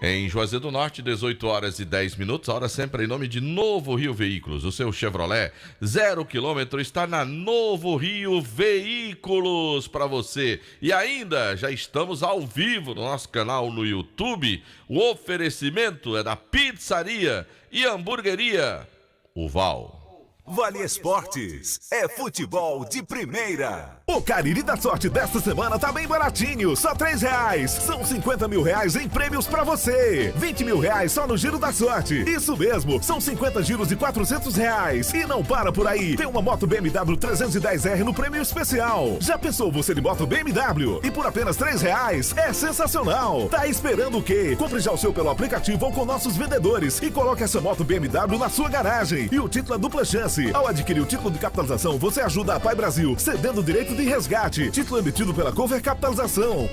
Em Juazeiro do Norte, 18 horas e 10 minutos, a hora sempre em nome de Novo Rio Veículos. O seu Chevrolet 0 km está na Novo Rio Veículos para você. E ainda, já estamos ao vivo no nosso canal no YouTube. O oferecimento é da Pizzaria e Hamburgueria Uval. Vale Esportes, é futebol de primeira. O Cariri da Sorte desta semana tá bem baratinho, só R$3. São 50 mil reais em prêmios pra você. 20 mil reais só no Giro da Sorte. Isso mesmo, são 50 giros de R$400. E não para por aí, tem uma moto BMW 310R no prêmio especial. Já pensou você de moto BMW? E por apenas R$3? É sensacional. Tá esperando o quê? Compre já o seu pelo aplicativo ou com nossos vendedores e coloque essa moto BMW na sua garagem. E o título é dupla chance. Ao adquirir o título de capitalização, você ajuda a Pai Brasil, cedendo o direito de resgate. Título emitido pela Cover Capitalização.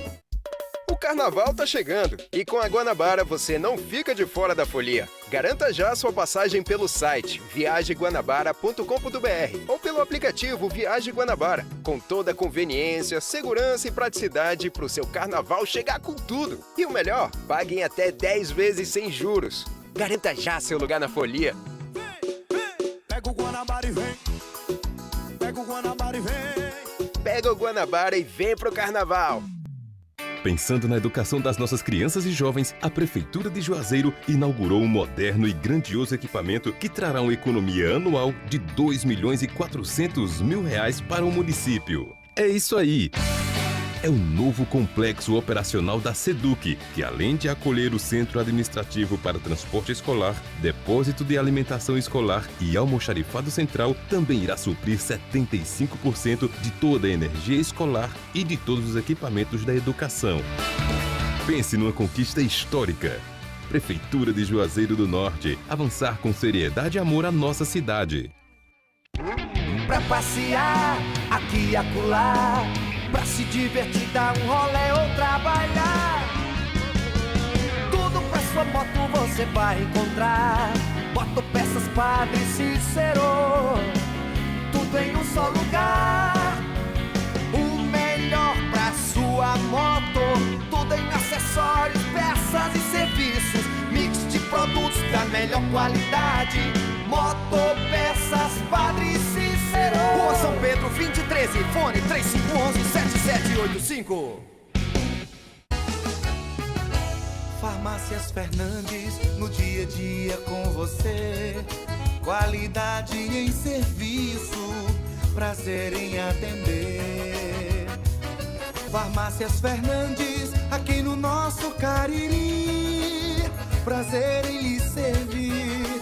O carnaval tá chegando e com a Guanabara você não fica de fora da folia. Garanta já sua passagem pelo site viagemguanabara.com.br ou pelo aplicativo Viagem Guanabara, com toda a conveniência, segurança e praticidade para o seu carnaval chegar com tudo. E o melhor, pague em até 10 vezes sem juros. Garanta já seu lugar na folia. Pega o Guanabara e vem. Pega o Guanabara e vem. Pega o Guanabara e vem pro carnaval. Pensando na educação das nossas crianças e jovens, a Prefeitura de Juazeiro inaugurou um moderno e grandioso equipamento que trará uma economia anual de R$2.400.000 para o município. É isso aí! É o novo complexo operacional da SEDUC, que além de acolher o Centro Administrativo para Transporte Escolar, Depósito de Alimentação Escolar e Almoxarifado Central, também irá suprir 75% de toda a energia escolar e de todos os equipamentos da educação. Pense numa conquista histórica. Prefeitura de Juazeiro do Norte, avançar com seriedade e amor à nossa cidade. Pra passear, aqui e acolá, pra se divertir, dar um rolê ou trabalhar. Tudo pra sua moto você vai encontrar. Motopeças Padre Cícero, tudo em um só lugar. O melhor pra sua moto, tudo em acessórios, peças e serviços. Mix de produtos da melhor qualidade. Motopeças Padre Cícero, Rua São Pedro 2013, fone 3511-7785. Farmácias Fernandes, no dia a dia com você. Qualidade em serviço, prazer em atender. Farmácias Fernandes, aqui no nosso Cariri. Prazer em lhe servir,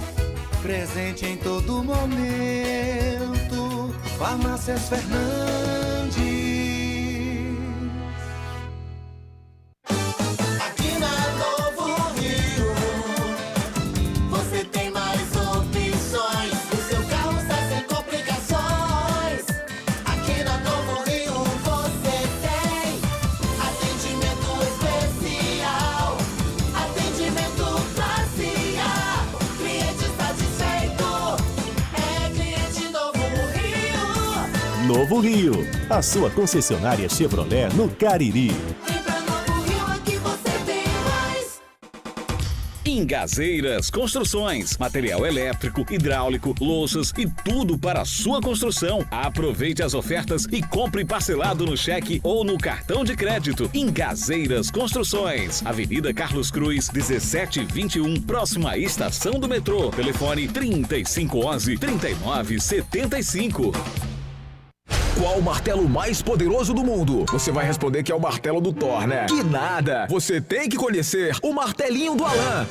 presente em todo momento. Farmácias Fernandes. Aqui na Novo Rio, você tem mais opções. O seu carro está sem complicações. Aqui na Novo Rio você tem atendimento especial, atendimento classe A. Cliente satisfeito é cliente Novo Rio. Novo Rio, a sua concessionária Chevrolet no Cariri. Vem pra Novo Rio, aqui você tem mais. Ingazeiras Construções, material elétrico, hidráulico, louças e tudo para a sua construção. Aproveite as ofertas e compre parcelado no cheque ou no cartão de crédito. Ingazeiras Construções, Avenida Carlos Cruz, 1721, próxima à estação do metrô. Telefone 3511-3975. Qual o martelo mais poderoso do mundo? Você vai responder que é o martelo do Thor, né? Que nada! Você tem que conhecer o martelinho do Alan.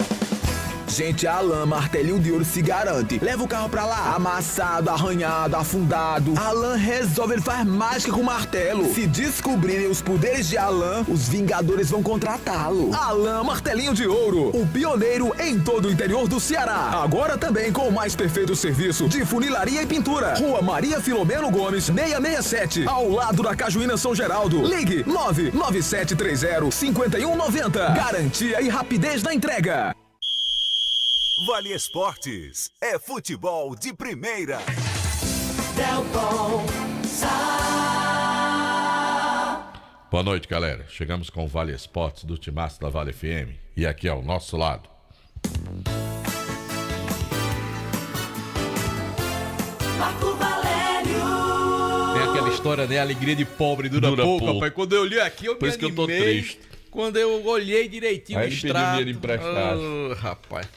Gente, a Alan Martelinho de Ouro se garante. Leva o carro pra lá, amassado, arranhado, afundado. Alan resolve, ele faz mágica com o martelo. Se descobrirem os poderes de Alan, os Vingadores vão contratá-lo. Alan Martelinho de Ouro, o pioneiro em todo o interior do Ceará. Agora também com o mais perfeito serviço de funilaria e pintura. Rua Maria Filomeno Gomes, 667, ao lado da Cajuína São Geraldo. Ligue 99730-5190. Garantia e rapidez na entrega. Vale Esportes, é futebol de primeira. Delton Sá. Boa noite, galera. Chegamos com o Vale Esportes do Timaço da Vale FM. E aqui ao nosso lado. Marco Valério. Tem aquela história, né? A alegria de pobre dura pouco, rapaz. Quando eu olhei aqui, eu Por me isso que eu tô animei. triste. Quando eu olhei direitinho Aí o ele pediu extrato. dinheiro emprestado. Rapaz.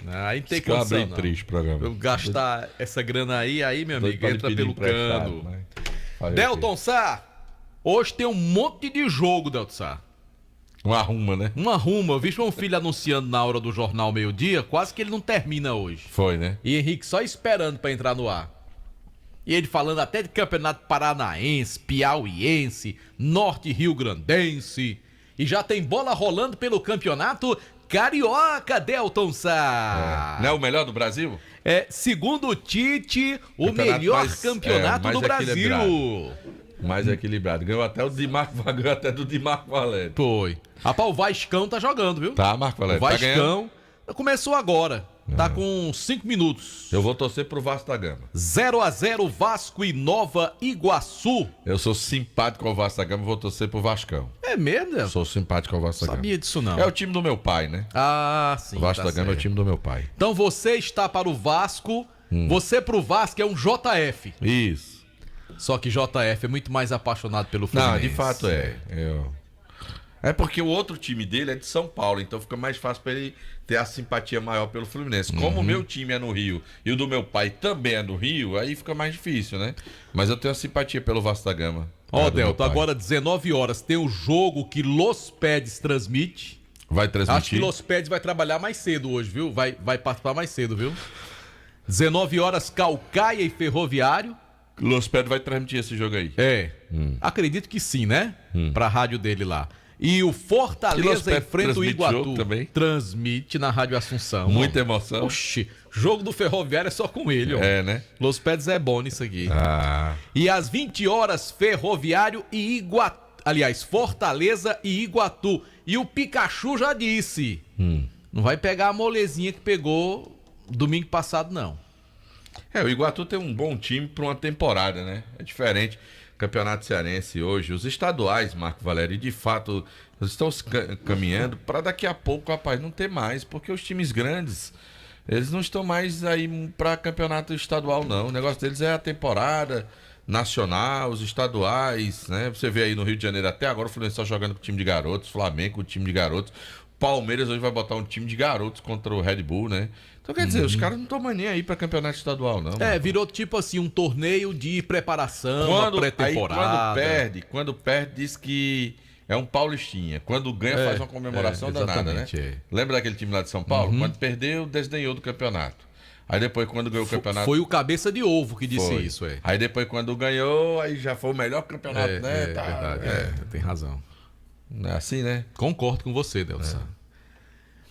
Aí não tem Que eu condição, abri não. triste o programa. Eu gastar essa grana aí, meu Doido amigo, pra lhe entra pedir pelo emprestado, cano. mas fazer o Delton Sá, hoje tem um monte de jogo, Delton Sá. quê? Um arruma, né? Uma ruma, eu vi João Filho anunciando na hora do jornal meio-dia, quase que ele não termina hoje. Foi, né? E Henrique só esperando pra entrar no ar. E ele falando até de campeonato paranaense, piauiense, norte rio-grandense. E já tem bola rolando pelo campeonato carioca, Delton Sá. Não é o melhor do Brasil? É, segundo o Tite, o Campeonato melhor mais- campeonato mais do Brasil. equilibrado. Mais equilibrado. Ganhou até o de Marco, ganhou até do de Marco Valério. Foi. Rapaz, o Vascão tá jogando, viu? Tá, Marco O Valério. Tá ganhando? Vascão começou agora. Tá com 5 minutos. Eu vou torcer pro Vasco da Gama. 0-0 Vasco e Nova Iguaçu. Eu sou simpático ao Vasco da Gama, vou torcer pro Vascão. É mesmo, Delton? Sou simpático ao Vasco da Gama. Sabia disso não. É o time do meu pai, né? Ah, sim. O Vasco tá da Gama é o certo. time do meu pai. Então você está para o Vasco. Você pro Vasco é um JF. Isso. Só que JF é muito mais apaixonado pelo Fluminense. Não, de fato é. É porque o outro time dele é de São Paulo, então fica mais fácil pra ele ter a simpatia maior pelo Fluminense. Como o meu time é no Rio e o do meu pai também é no Rio, aí fica mais difícil, né? Mas eu tenho a simpatia pelo Vasco da Gama. Ó, do meu Delton, pai. agora 19 horas tem o jogo que Los Peds transmite. Vai Acho que transmitir? Los Peds vai trabalhar mais cedo hoje, viu? Vai participar mais cedo, viu? 19 horas Calcaia e Ferroviário. Los Pedro vai transmitir esse jogo aí. É. Acredito que sim, né? Pra rádio dele lá. E o E Los Fortaleza Peds enfrenta o transmite Iguatu. jogo também? Transmite na Rádio Assunção. Muita emoção. Oxi, jogo do Ferroviário é só com ele, ó. É, né? Los Peds é bom nisso aqui. Ah. E às 20 horas, Ferroviário e Iguatu. Aliás, Fortaleza e Iguatu. E o Pikachu já disse. Não vai pegar a molezinha que pegou domingo passado, não. O Iguatu tem um bom time para uma temporada, né? É diferente. Campeonato Cearense hoje, os estaduais, Marco Valério, de fato, estão se caminhando para daqui a pouco, rapaz, não ter mais, porque os times grandes, eles não estão mais aí para campeonato estadual, não. O negócio deles é a temporada nacional, os estaduais, né? Você vê aí no Rio de Janeiro até agora o Fluminense só jogando com o time de garotos, Flamengo com o time de garotos. Palmeiras hoje vai botar um time de garotos contra o Red Bull, né? Então quer dizer, os caras não estão mais nem aí pra campeonato estadual, não. É, virou tipo assim um torneio de preparação, uma pré-temporada. Quando perde, diz que é um paulistinha. Quando ganha, faz uma comemoração danada, né? exatamente, é. Lembra daquele time lá de São Paulo? Quando perdeu, desdenhou do campeonato. Aí depois, quando ganhou o campeonato... Foi o cabeça de ovo que disse foi. isso, é. Aí depois, quando ganhou, aí já foi o melhor campeonato, né? É verdade, tem razão. É assim, né? Concordo com você, Delson.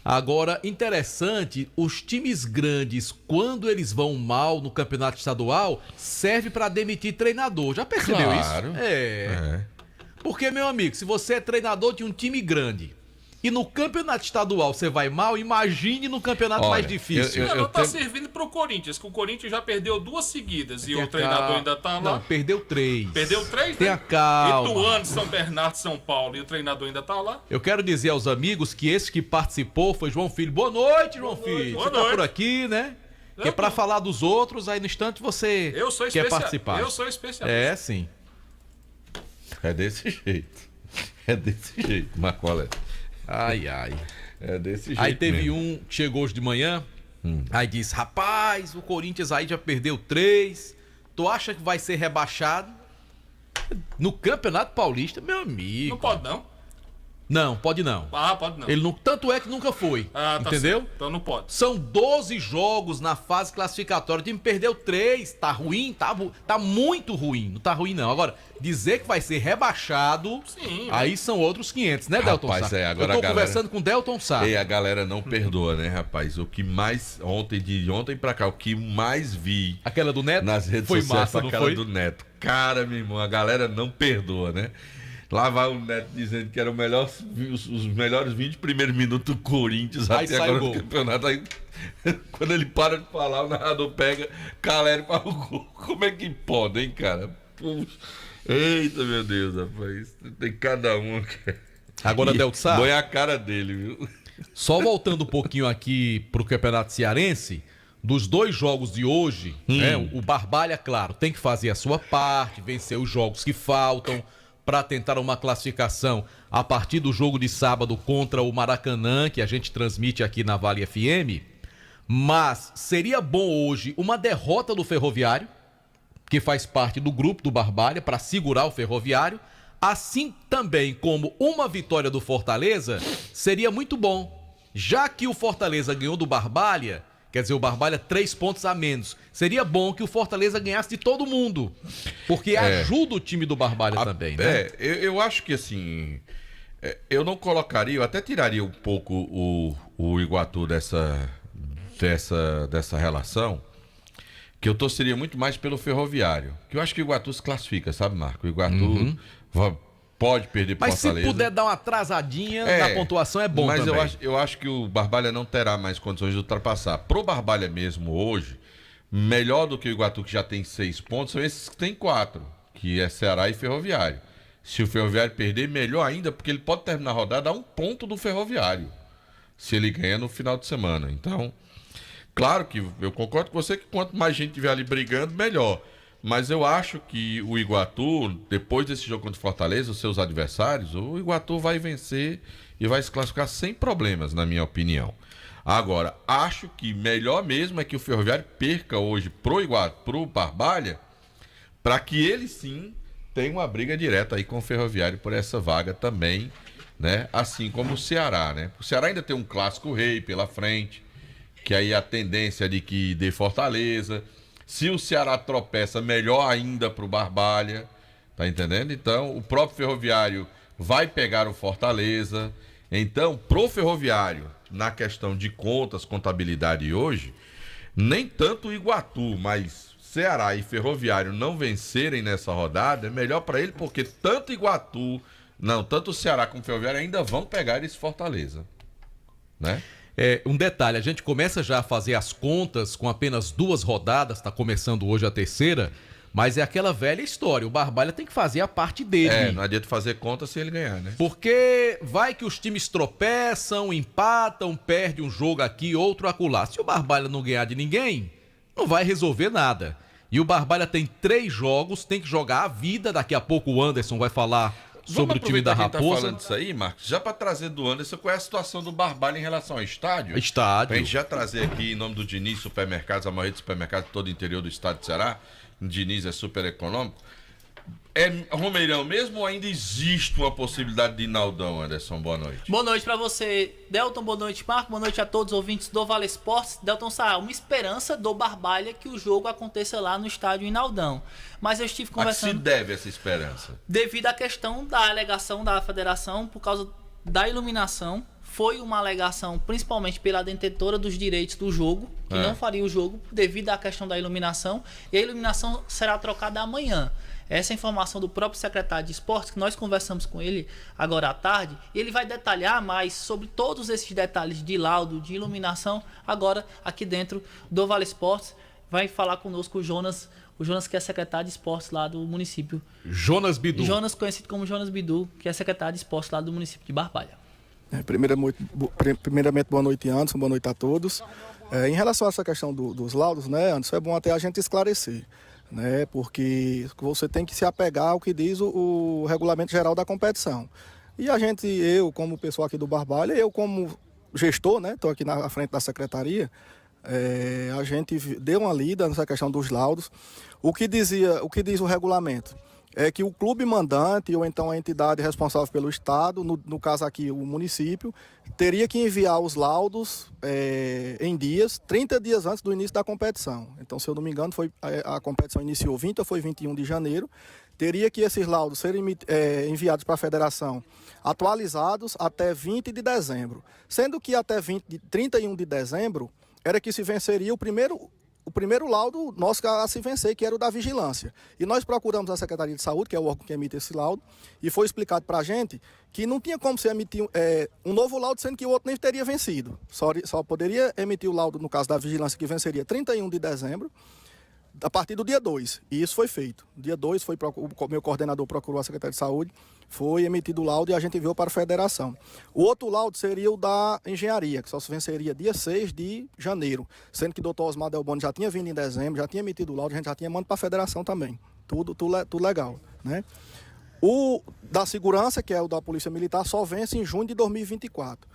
Agora, interessante, os times grandes, quando eles vão mal no campeonato estadual, serve para demitir treinador. Já percebeu Claro. isso? É. Porque, meu amigo, se você é treinador de um time grande e no campeonato estadual você vai mal, imagine no campeonato Olha, mais difícil. eu Não tá tenho- servindo pro Corinthians, que o Corinthians já perdeu 2 seguidas e Tenha o treinador calma. ainda tá lá. Não, perdeu 3. Perdeu 3, Tenha calma. Ituano, São Bernardo, São Paulo e o treinador ainda tá lá. Eu quero dizer aos amigos que esse que participou foi João Filho. Boa noite, João Filho. Boa Você tá noite. por aqui, né? Que é Eu pra tô. falar dos outros, aí no instante você Eu sou quer especial. participar. Eu sou especialista. É, sim. É desse jeito. É desse jeito, Marco Valério. Ai, ai. É desse jeito. Aí teve mesmo. um que chegou hoje de manhã, aí disse, rapaz, o Corinthians aí já perdeu 3, tu acha que vai ser rebaixado? No Campeonato Paulista, meu amigo. Não pode não. Não, pode não. Ah, pode não. Ele não, tanto é que nunca foi, Ah, tá entendeu? certo. Então não pode. São 12 jogos na fase classificatória. O time perdeu 3. Tá ruim? Tá muito ruim. Não tá ruim, não. Agora, dizer que vai ser rebaixado, Sim, aí são outros 500, né, Delton Rapaz, Sá? agora Eu tô a galera- conversando com o Delton Sá. E a galera não perdoa, né, rapaz? O que mais, de ontem pra cá, o que mais vi Aquela do Neto? nas redes foi sociais massa, foi não aquela foi? do Neto. Cara, meu irmão, a galera não perdoa, né? Lá vai o Neto dizendo que era os melhores 20 primeiros minutos do Corinthians Aí até sai agora o no gol. campeonato. Aí, quando ele para de falar, o narrador pega, Caleri para o gol. Como é que pode, hein, cara? Puxa. Eita, meu Deus, rapaz. Tem cada um aqui. Agora, Delto Sá, Põe a cara dele, viu? só voltando um pouquinho aqui pro Campeonato Cearense, dos 2 jogos de hoje, né, o Barbalha, claro, tem que fazer a sua parte, vencer os jogos que faltam para tentar uma classificação a partir do jogo de sábado contra o Maracanã, que a gente transmite aqui na Vale FM. Mas seria bom hoje uma derrota do Ferroviário, que faz parte do grupo do Barbalha, para segurar o Ferroviário. Assim também como uma vitória do Fortaleza seria muito bom. Já que o Fortaleza ganhou do Barbalha, quer dizer, o Barbalha 3 pontos a menos, seria bom que o Fortaleza ganhasse de todo mundo, porque ajuda o time do Barbalha também, né? Eu acho que assim, eu não colocaria, eu até tiraria um pouco o Iguatu dessa relação, que eu torceria muito mais pelo Ferroviário, que eu acho que o Iguatu se classifica, sabe, Marco? O Iguatu pode perder para o Fortaleza. Mas se puder dar uma atrasadinha na pontuação é bom também. Mas eu acho que o Barbalha não terá mais condições de ultrapassar. Pro Barbalha mesmo hoje, melhor do que o Iguatu, que já tem 6 pontos, são esses que tem 4, que é Ceará e Ferroviário. Se o Ferroviário perder, melhor ainda, porque ele pode terminar a rodada a 1 ponto do Ferroviário, se ele ganha no final de semana. Então, claro que eu concordo com você que quanto mais gente tiver ali brigando, melhor. Mas eu acho que o Iguatu, depois desse jogo contra o Fortaleza, os seus adversários, o Iguatu vai vencer e vai se classificar sem problemas, na minha opinião. Agora, acho que melhor mesmo é que o Ferroviário perca hoje pro Barbalha, para que ele sim tenha uma briga direta aí com o Ferroviário por essa vaga também, né? Assim como o Ceará, né? O Ceará ainda tem um clássico rei pela frente, que aí a tendência de que dê Fortaleza. Se o Ceará tropeça, melhor ainda pro Barbalha, tá entendendo? Então, o próprio Ferroviário vai pegar o Fortaleza. Então, pro Ferroviário, na questão de contas, contabilidade hoje, nem tanto o Iguatu, mas Ceará e Ferroviário não vencerem nessa rodada, é melhor para ele, porque tanto o Ceará como o Ferroviário ainda vão pegar esse Fortaleza, né? Um detalhe, a gente começa já a fazer as contas com apenas 2 rodadas, está começando hoje a 3ª, mas é aquela velha história, o Barbalha tem que fazer a parte dele. Não adianta fazer conta sem ele ganhar, né? Porque vai que os times tropeçam, empatam, perde um jogo aqui, outro acolá. Se o Barbalha não ganhar de ninguém, não vai resolver nada. E o Barbalha tem 3 jogos, tem que jogar a vida, daqui a pouco o Anderson vai falar sobre o time da Raposa. Tá falando disso aí, Marcos, já para trazer do Anderson, qual é a situação do Barbalha em relação ao estádio? Pra gente já trazer aqui, em nome do Diniz Supermercados, a maior rede de supermercados de todo o interior do estado de Ceará. Diniz é super econômico. É Romeirão mesmo ou ainda existe uma possibilidade de Naldão, Anderson? Boa noite. Boa noite pra você, Delton. Boa noite, Marco. Boa noite a todos os ouvintes do Vale Esportes. Delton, uma esperança do Barbalha que o jogo aconteça lá no estádio Naldão. Mas eu estive conversando... A que se deve essa esperança? Devido à questão da alegação da federação por causa da iluminação. Foi uma alegação principalmente pela detentora dos direitos do jogo, que não faria o jogo devido à questão da iluminação. E a iluminação será trocada amanhã. Essa é a informação do próprio secretário de esportes, que nós conversamos com ele agora à tarde, e ele vai detalhar mais sobre todos esses detalhes de laudo, de iluminação, agora aqui dentro do Vale Esportes. Vai falar conosco o Jonas que é secretário de esportes lá do município. Jonas Bidu. Jonas, conhecido como Jonas Bidu, que é secretário de esportes lá do município de Barbalha. Primeiramente, boa noite, Anderson, boa noite a todos. Em relação a essa questão dos laudos, né, Anderson, é bom até a gente esclarecer, né, porque você tem que se apegar ao que diz o regulamento geral da competição. E eu como pessoal aqui do Barbalha, eu como gestor, né, estou aqui na frente da secretaria, a gente deu uma lida nessa questão dos laudos. O que diz o regulamento? É que o clube mandante ou então a entidade responsável pelo estado, no caso aqui o município, teria que enviar os laudos em 30 dias antes do início da competição. Então, se eu não me engano, a competição iniciou 20 ou foi 21 de janeiro. Teria que esses laudos serem enviados para a federação atualizados até 20 de dezembro. Sendo que até 31 de dezembro era que se venceria o primeiro laudo nosso a se vencer, que era o da vigilância. E nós procuramos a Secretaria de Saúde, que é o órgão que emite esse laudo, e foi explicado para a gente que não tinha como se emitir um novo laudo, sendo que o outro nem teria vencido. Só poderia emitir o laudo, no caso da vigilância, que venceria 31 de dezembro, a partir do dia 2, e isso foi feito. Dia 2, o meu coordenador procurou a Secretaria de Saúde, foi emitido o laudo e a gente enviou para a federação. O outro laudo seria o da engenharia, que só se venceria dia 6 de janeiro, sendo que o doutor Osmar Delboni já tinha vindo em dezembro, já tinha emitido o laudo, a gente já tinha mandado para a federação também. Tudo legal, né? O da segurança, que é o da Polícia Militar, só vence em junho de 2024.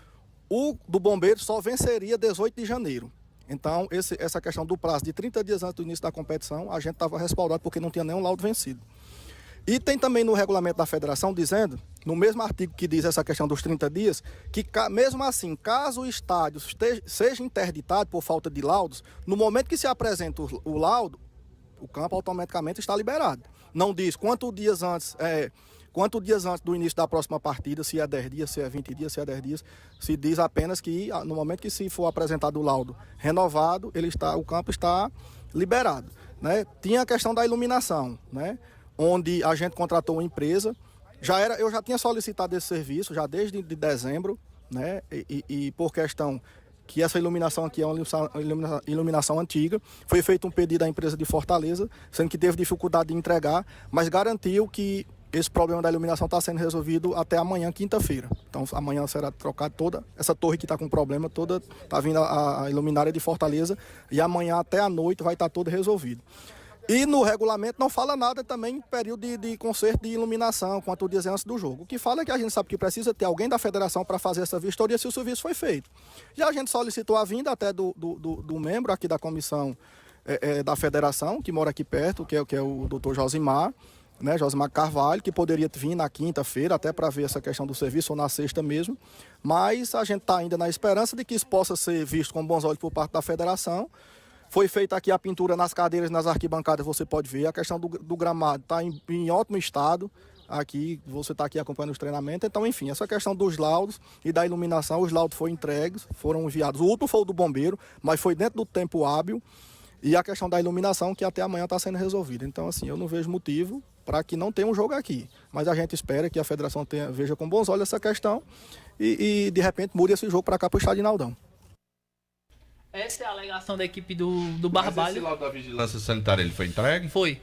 O do bombeiro só venceria 18 de janeiro. Então, essa questão do prazo de 30 dias antes do início da competição, a gente estava respaldado porque não tinha nenhum laudo vencido. E tem também no regulamento da federação dizendo, no mesmo artigo que diz essa questão dos 30 dias, que mesmo assim, caso o estádio seja interditado por falta de laudos, no momento que se apresenta o laudo, o campo automaticamente está liberado. Não diz quantos dias antes do início da próxima partida, se é 10 dias, se é 20 dias, se é 10 dias, se diz apenas que no momento que se for apresentado o laudo renovado, o campo está liberado, né? Tinha a questão da iluminação, né? Onde a gente contratou uma empresa, eu já tinha solicitado esse serviço já desde dezembro, né? E por questão que essa iluminação aqui é uma iluminação antiga, foi feito um pedido à empresa de Fortaleza, sendo que teve dificuldade de entregar, mas garantiu que esse problema da iluminação está sendo resolvido até amanhã, quinta-feira. Então, amanhã será trocada toda essa torre que está com problema, está vindo a iluminária de Fortaleza, e amanhã até a noite vai estar todo resolvido. E no regulamento não fala nada também em período de conserto de iluminação, quanto dias antes do jogo. O que fala é que a gente sabe que precisa ter alguém da federação para fazer essa vistoria se o serviço foi feito. Já a gente solicitou a vinda até do membro aqui da comissão da federação, que mora aqui perto, que é o doutor Josimar, né, Josimar Carvalho, que poderia vir na quinta-feira até para ver essa questão do serviço ou na sexta mesmo, mas a gente está ainda na esperança de que isso possa ser visto com bons olhos por parte da federação. Foi feita aqui a pintura nas cadeiras, nas arquibancadas, você pode ver. A questão do gramado está em ótimo estado. Aqui, você está aqui acompanhando os treinamentos. Então, enfim, essa questão dos laudos e da iluminação, os laudos foram entregues, foram enviados. O último foi o do bombeiro, mas foi dentro do tempo hábil. E a questão da iluminação, que até amanhã está sendo resolvida. Então, assim, eu não vejo motivo para que não tenha um jogo aqui. Mas a gente espera que a federação veja com bons olhos essa questão e de repente, mude esse jogo para cá, para o estádio Naldão. Essa é a alegação da equipe do Barbalho. Mas esse laudo da vigilância sanitária, ele foi entregue? Foi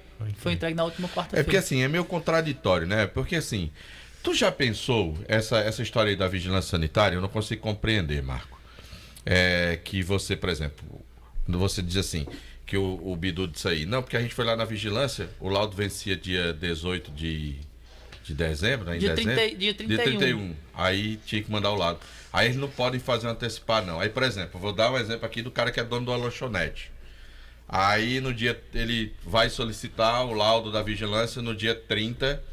entregue na última quarta-feira. É porque assim, é meio contraditório, né? Porque assim, tu já pensou essa história aí da vigilância sanitária? Eu não consigo compreender, Marco. Que você, por exemplo, você diz assim, que o Bidu disse aí, não, porque a gente foi lá na vigilância, o laudo vencia dia 18 de dezembro, né? Dia 31. Aí tinha que mandar o laudo. Aí eles não podem fazer um antecipar, não. Aí, por exemplo, vou dar um exemplo aqui do cara que é dono de uma lanchonete. Aí no dia ele vai solicitar o laudo da vigilância no dia 30,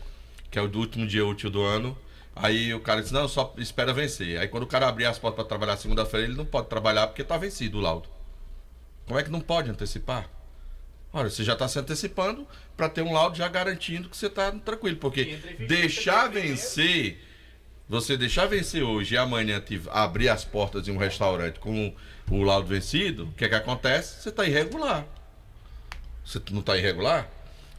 que é o último dia útil do ano. Aí o cara diz, não, só espera vencer. Aí quando o cara abrir as portas para trabalhar segunda-feira, ele não pode trabalhar porque está vencido o laudo. Como é que não pode antecipar? Olha, você já está se antecipando para ter um laudo já garantindo que você está tranquilo. Porque deixar vencer... Você deixar vencer hoje e amanhã abrir as portas de um restaurante com o laudo vencido, o que é que acontece? Você está irregular. Você não está irregular?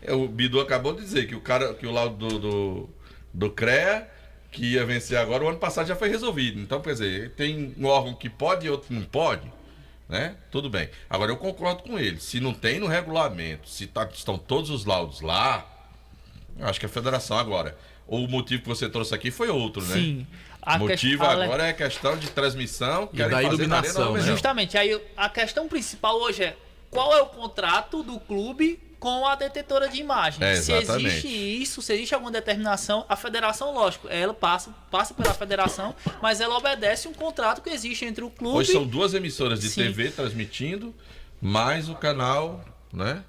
O Bidu acabou de dizer que o laudo do CREA, que ia vencer agora, o ano passado já foi resolvido. Então, quer dizer, tem um órgão que pode e outro não pode, né? Tudo bem. Agora, eu concordo com ele. Se não tem no regulamento, se estão todos os laudos lá, eu acho que a federação agora... O motivo que você trouxe aqui foi outro, né? Sim. O motivo agora é a questão de transmissão e da iluminação, né? Justamente. Aí a questão principal hoje é qual é o contrato do clube com a detetora de imagem. Se existe isso, se existe alguma determinação, a federação, lógico, ela passa pela federação, mas ela obedece um contrato que existe entre o clube... Hoje são duas emissoras de TV transmitindo, mais o canal... Né?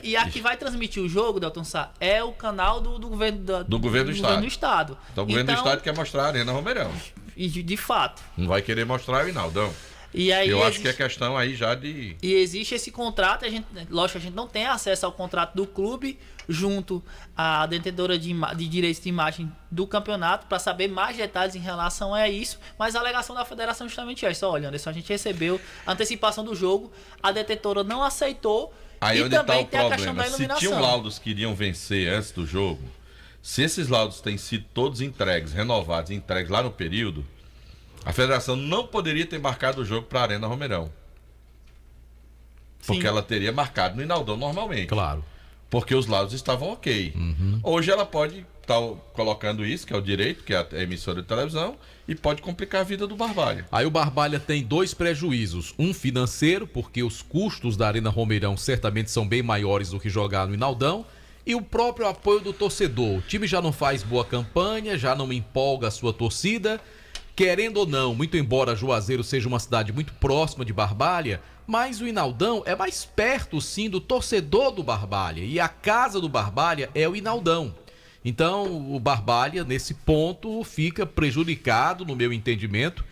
E a que vai transmitir o jogo, Delton Sá, é o canal do governo do estado. Então o governo do estado quer mostrar a Arena Romeirão. E de fato. Não vai querer mostrar o Hinaldão. E aí eu acho que é questão aí já de... E existe esse contrato, lógico, a gente não tem acesso ao contrato do clube junto à detentora de direitos de imagem do campeonato para saber mais detalhes em relação a isso, mas a alegação da federação justamente é essa. Olha, Anderson, a gente recebeu a antecipação do jogo, a detentora não aceitou. Aí e onde também tá tem o a questão da problema? Se iluminação. tinham laudos que iriam vencer antes do jogo, se esses laudos têm sido todos entregues, renovados e entregues lá no período, a federação não poderia ter marcado o jogo para a Arena Romeirão. Porque Sim. ela teria marcado no Inaldão normalmente. Claro. Porque os laudos estavam ok. Hoje ela pode estar colocando isso, que é o direito, que é a emissora de televisão, e pode complicar a vida do Barbalha. Aí o Barbalha tem dois prejuízos. Um financeiro, porque os custos da Arena Romeirão certamente são bem maiores do que jogar no Inaldão. E o próprio apoio do torcedor. O time já não faz boa campanha, já não empolga a sua torcida. Querendo ou não, muito embora Juazeiro seja uma cidade muito próxima de Barbalha, mas o Inaldão é mais perto, sim, do torcedor do Barbalha. E a casa do Barbalha é o Inaldão. Então, o Barbalha, nesse ponto, fica prejudicado, no meu entendimento,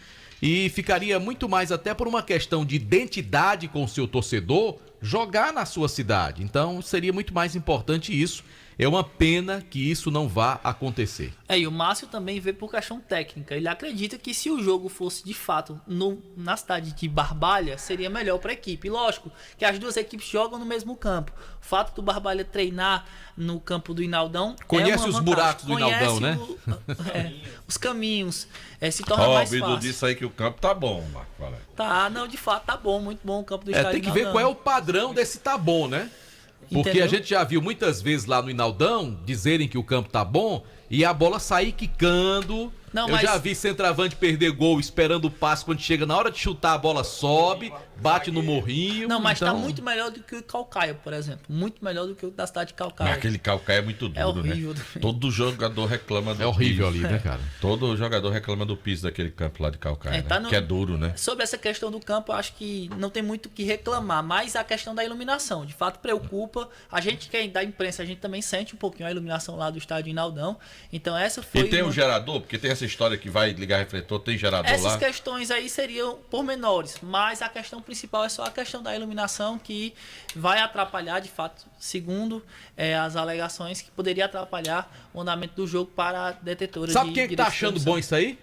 e ficaria muito mais até por uma questão de identidade com o seu torcedor, jogar na sua cidade. Então, seria muito mais importante isso. É uma pena que isso não vá acontecer. E o Márcio também vê por questão técnica. Ele acredita que se o jogo fosse de fato na cidade de Barbalha, seria melhor para a equipe. Lógico que as duas equipes jogam no mesmo campo. O fato do Barbalha treinar no campo do Inaldão conhece os buracos do Inaldão, né? Os caminhos. Se torna mais Bidu fácil. disse aí que o campo tá bom, Marco Valério. Tá, não, de fato tá bom, muito bom o campo do estádio. Tem que ver qual é o padrão desse tá bom, né? Porque Entendeu? a gente já viu muitas vezes lá no Inaldão dizerem que o campo tá bom e a bola sair quicando. Não, Eu mas- já vi centroavante perder gol esperando o passe, quando chega na hora de chutar a bola sobe, bate no morrinho. Não, mas então... tá muito melhor do que o Calcaia, por exemplo. Muito melhor do que o da cidade de Calcaia. Mas aquele calcaia é muito duro, É horrível né? também. Todo jogador reclama do É horrível piso. ali, né, cara? Todo jogador reclama do piso daquele campo lá de calcaia, Tá né? no- Que é duro, né? Sobre essa questão do campo, eu acho que não tem muito o que reclamar, mas a questão da iluminação, de fato, preocupa. A gente que é da imprensa, a gente também sente um pouquinho a iluminação lá do estádio Inaldão. Então essa foi E tem um uma- gerador, porque tem essa história que vai ligar refletor, tem gerador Essas lá. questões aí seriam pormenores, mas a questão principal é só a questão da iluminação, que vai atrapalhar, de fato, segundo as alegações, que poderia atrapalhar o andamento do jogo para a detetora Sabe de quem é que tá direitos de achando transmissão. bom isso aí?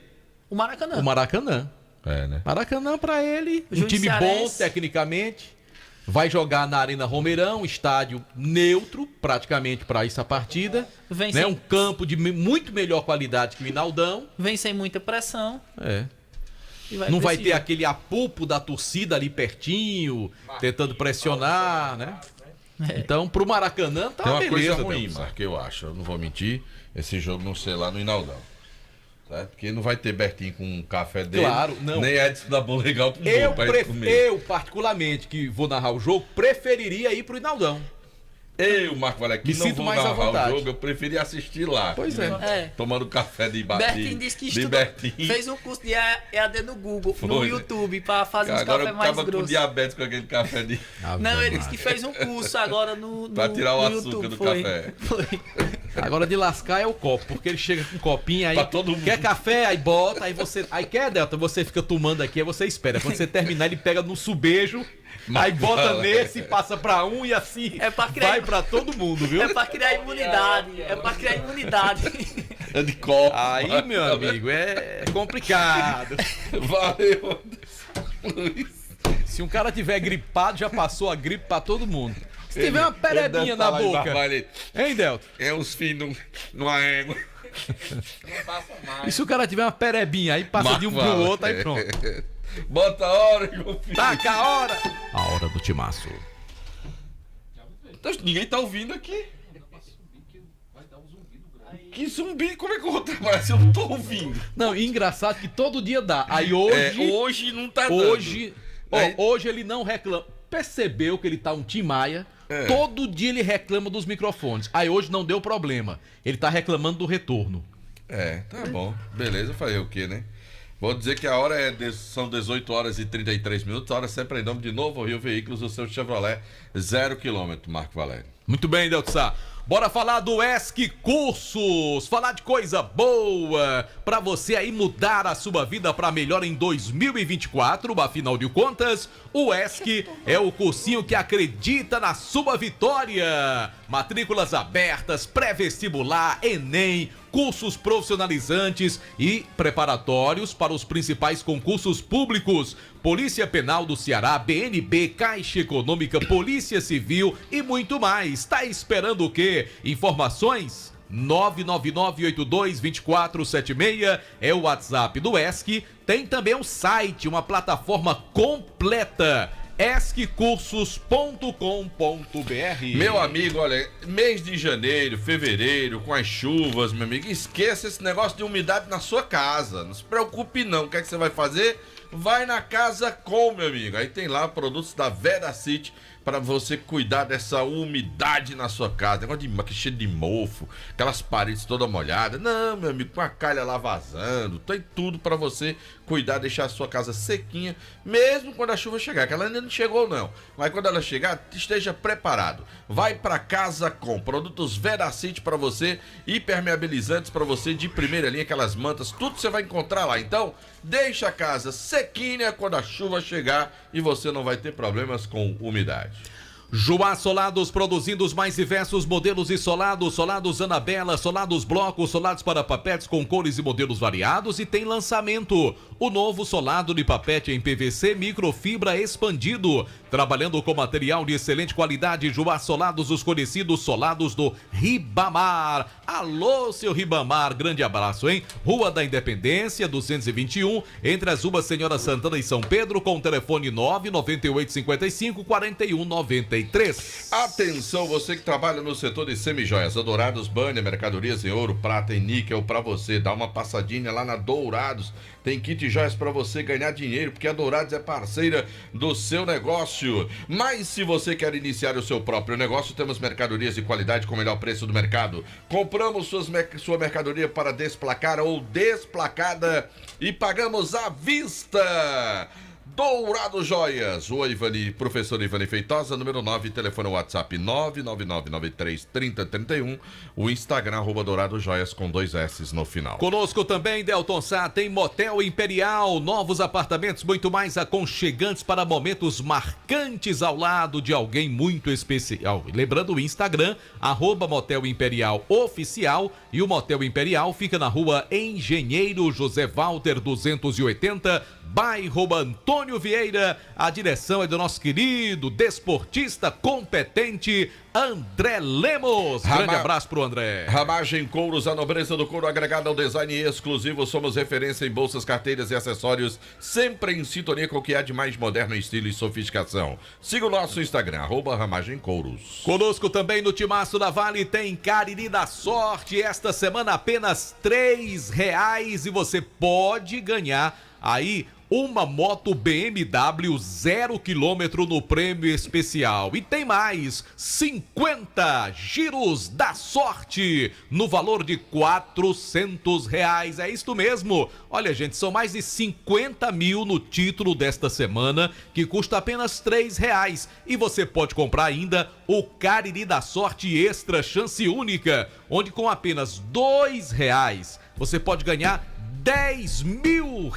O Maracanã. O Maracanã. É, né? Maracanã pra ele, O um time bom Cearense. tecnicamente. Vai jogar na Arena Romeirão, estádio neutro, praticamente para essa partida. Vem Né? sem- Um campo de muito melhor qualidade que o Inaldão. Vem sem muita pressão. É. E Não vai decidir. ter aquele apulpo da torcida ali pertinho, tentando pressionar, né? Então, pro Maracanã tá Tem uma beleza. coisa ruim, Deus. Marco, eu acho. Eu não vou mentir. Esse jogo não ser lá no Inaldão. Certo? Porque não vai ter Bertinho com um café dele. Claro, não. Nem Edson da Bom Legal pro Eu, gol pra ele comer. eu, particularmente, que vou narrar o jogo, preferiria ir pro Inaldão. Eu, Marco Valério, que Me não sinto vou mais à narrar vontade. o jogo, eu preferi assistir lá. Pois é. É. Tomando café de Bertinho disse que de estudou, Bertinho. fez um curso de EAD no Google, no Foi. YouTube, para fazer uns Agora cafés eu mais tava com grossos. diabetes com aquele café de... Não, ele disse que fez um curso agora no Pra tirar o no açúcar YouTube. do Foi. café. Foi. Agora de lascar é o copo, porque ele chega com um copinho aí. Pra todo mundo. Quer café, aí bota, aí você. Aí quer, Delta, você fica tomando aqui, aí você espera. Quando você terminar, ele pega no subejo, aí bota nesse, passa pra um e assim É pra criar- vai pra todo mundo, viu? É pra criar imunidade. É pra criar imunidade. É de copo. Aí, meu amigo, é complicado. Valeu. Se um cara tiver gripado, já passou a gripe pra todo mundo. Se tiver uma perebinha na boca. Hein, Delta? É uns finos numa égua. E se o cara tiver uma perebinha, aí passa de um pro outro, aí pronto. Bota a hora, meu filho. Taca a hora! A hora do timaço. Ninguém tá ouvindo aqui. Que zumbi? Como é que eu vou trabalhar se eu não tô ouvindo? Não, e engraçado que todo dia dá. Aí hoje. Hoje não tá dando. Hoje. Ó, Aí- hoje ele não reclama. Percebeu que ele tá um Tim Maia. Todo dia ele reclama dos microfones. Aí hoje não deu problema. Ele tá reclamando do retorno. Tá bom. Beleza, fazer o quê, né? Vou dizer que a hora são 18 horas e 33 minutos. A hora sempre em nome de Novo Rio Veículos, o seu Chevrolet 0 km, Marco Valério. Muito bem, Deltsa. Bora falar do ESC Cursos, falar de coisa boa, pra você aí mudar a sua vida pra melhor em 2024, afinal de contas, o ESC é o cursinho que acredita na sua vitória. Matrículas abertas, pré-vestibular, Enem, cursos profissionalizantes e preparatórios para os principais concursos públicos, Polícia Penal do Ceará, BNB, Caixa Econômica, Polícia Civil e muito mais. Tá esperando o quê? Informações? 999822476 é o WhatsApp do ESC. Tem também um site, uma plataforma completa, esccursos.com.br. Meu amigo, olha, mês de janeiro, fevereiro, com as chuvas, meu amigo, esqueça esse negócio de umidade na sua casa. Não se preocupe não, o que é que você vai fazer? Vai na Casa Com, meu amigo. Aí tem lá produtos da Veracity para você cuidar dessa umidade na sua casa. Negócio de cheio de mofo, aquelas paredes todas molhadas. Não, meu amigo, com a calha lá vazando. Tem tudo para você cuidar, deixar a sua casa sequinha, mesmo quando a chuva chegar. Que ela ainda não chegou não, mas quando ela chegar, esteja preparado. Vai para Casa Com, produtos Veracity para você, impermeabilizantes para você de primeira linha, aquelas mantas, tudo você vai encontrar lá. Então, deixa a casa sequinha quando a chuva chegar e você não vai ter problemas com umidade. Joá Solados, produzindo os mais diversos modelos de solados, solados Anabela, solados blocos, solados para papetes com cores e modelos variados, e tem lançamento. O novo solado de papete em PVC microfibra expandido, trabalhando com material de excelente qualidade. Joá Solados, os conhecidos solados do Ribamar. Alô, seu Ribamar, grande abraço, hein? Rua da Independência, 221, entre as ruas Senhora Santana e São Pedro, com o telefone 99855-4193. Atenção, você que trabalha no setor de semijoias, a Dourados banha mercadorias em ouro, prata e níquel para você. Dá uma passadinha lá na Dourados. Tem kit joias para você ganhar dinheiro, porque a Dourados é parceira do seu negócio. Mas se você quer iniciar o seu próprio negócio, temos mercadorias de qualidade com o melhor preço do mercado. Compramos sua mercadoria para desplacar ou desplacada e pagamos à vista. Dourado Joias, o professor Ivani Feitosa, número 9, telefone WhatsApp 999933031, o Instagram @Dourado Joias com 2 S no final. Conosco também, Delton Sá, tem Motel Imperial, novos apartamentos muito mais aconchegantes para momentos marcantes ao lado de alguém muito especial. Lembrando o Instagram, @Motel Imperial Oficial, e o Motel Imperial fica na rua Engenheiro José Walter 280, bairro Antônio Vieira. A direção é do nosso querido desportista competente André Lemos. Grande abraço pro André. Ramagem Couros, a nobreza do couro agregada ao design exclusivo. Somos referência em bolsas, carteiras e acessórios, sempre em sintonia com o que há de mais moderno em estilo e sofisticação. Siga o nosso Instagram, @Ramagem Couros. Conosco também no Timaço da Vale tem Cariri da Sorte. Esta semana apenas R$3 e você pode ganhar aí uma moto BMW 0 km no prêmio especial. E tem mais, 50 giros da sorte no valor de R$400. É isto mesmo. Olha, gente, são mais de 50 mil no título desta semana, que custa apenas R$3. E você pode comprar ainda o Cariri da Sorte Extra Chance Única, onde com apenas R$2 você pode ganhar R$10 mil.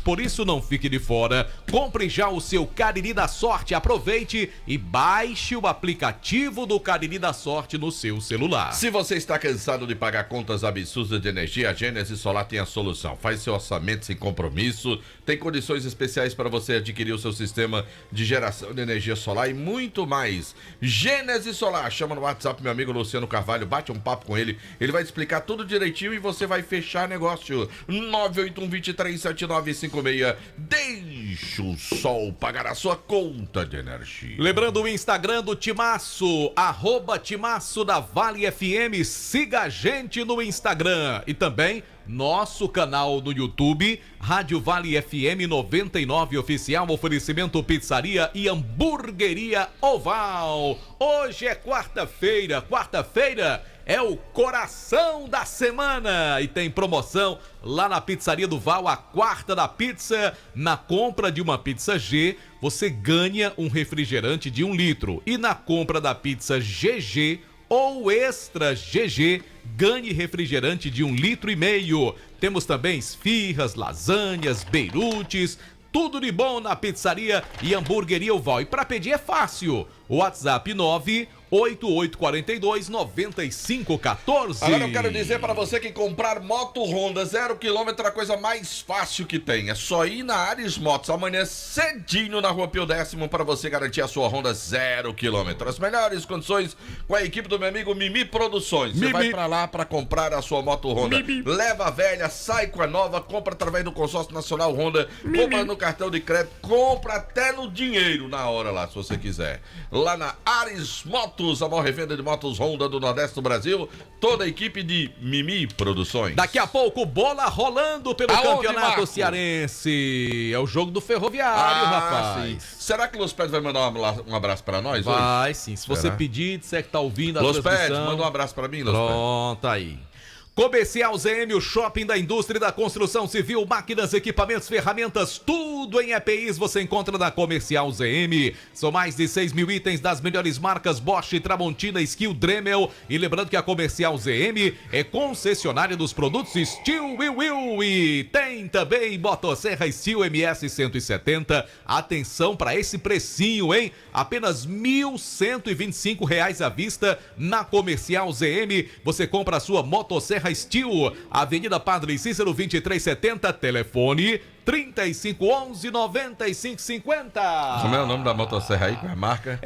Por isso não fique de fora. Compre já o seu Cariri da Sorte, aproveite e baixe o aplicativo do Cariri da Sorte no seu celular. Se você está cansado de pagar contas absurdas de energia, a Gênesis Solar tem a solução. Faz seu orçamento sem compromisso, tem condições especiais para você adquirir o seu sistema de geração de energia solar e muito mais. Gênesis Solar, chama no WhatsApp meu amigo Luciano Carvalho, bate um papo com ele vai te explicar tudo direitinho e você vai fechar negócio. 981237956. Deixa o sol pagar a sua conta de energia. Lembrando o Instagram do Timaço, @Timaço da Vale FM. Siga a gente no Instagram e também nosso canal no YouTube, Rádio Vale FM 99 Oficial, oferecimento pizzaria e hamburgueria Oval. Hoje é quarta-feira é o coração da semana e tem promoção lá na Pizzaria do Val, a quarta da pizza. Na compra de uma pizza G, você ganha um refrigerante de 1 litro e na compra da pizza GG ou Extra GG, ganhe refrigerante de 1,5 litro. Temos também esfirras, lasanhas, beirutes, tudo de bom na pizzaria e hamburgueria Oval. E para pedir é fácil. WhatsApp 8842-9514. Agora eu quero dizer para você que comprar moto Honda 0 km é a coisa mais fácil que tem. É só ir na Ares Motos amanhã cedinho na Rua Pio 10º para você garantir a sua Honda 0 km. As melhores condições com a equipe do meu amigo Mimi Produções. Você vai para lá para comprar a sua moto Honda. Leva a velha, sai com a nova, compra através do Consórcio Nacional Honda, compra no cartão de crédito, compra até no dinheiro na hora lá, se você quiser. Lá na Ares Motos, a maior revenda de motos Honda do Nordeste do Brasil, toda a equipe de Mimi Produções. Daqui a pouco, bola rolando pelo Campeonato Cearense. É o jogo do Ferroviário, rapaz. Sim. Será que o Los Pérez vai mandar um abraço para nós hoje? Vai sim, se você pedir, disser que tá ouvindo a Los transmissão. Pérez, manda um abraço para mim, Los Pérez. Pronto, aí. Comercial ZM, o shopping da indústria e da construção civil, máquinas, equipamentos, ferramentas, tudo em EPIs você encontra na Comercial ZM. São mais de 6 mil itens das melhores marcas Bosch, Tramontina, Skill, Dremel. E lembrando que a Comercial ZM é concessionária dos produtos Steel Will. E tem também motosserra Steel MS 170. Atenção para esse precinho, hein? Apenas R$ 1.125 à vista na Comercial ZM. Você compra a sua motosserra Steel, Avenida Padre Cícero 2370, telefone 3511-9550. Como é o nome da motosserra aí? Qual é a marca?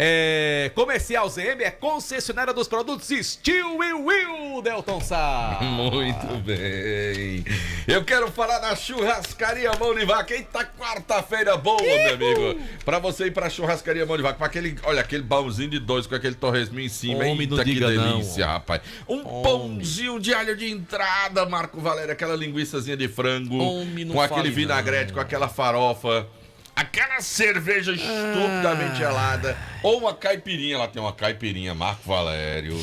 Comercial ZM é concessionária dos produtos Steel Will, Delton Sá. Muito bem. Eu quero falar da Churrascaria Mão de Vaca. Eita, quarta-feira boa, meu amigo. Pra você ir pra Churrascaria Mão de Vaca, pra aquele baúzinho de 2 com aquele torresminho em cima. Homem, eita, não que diga delícia, não. rapaz. Pãozinho de alho de entrada, Marco Valério. Aquela linguiçazinha de frango. Com aquele vinagrete, com aquela farofa, aquela cerveja estupidamente gelada, ou uma caipirinha. Lá tem uma caipirinha, Marco Valério,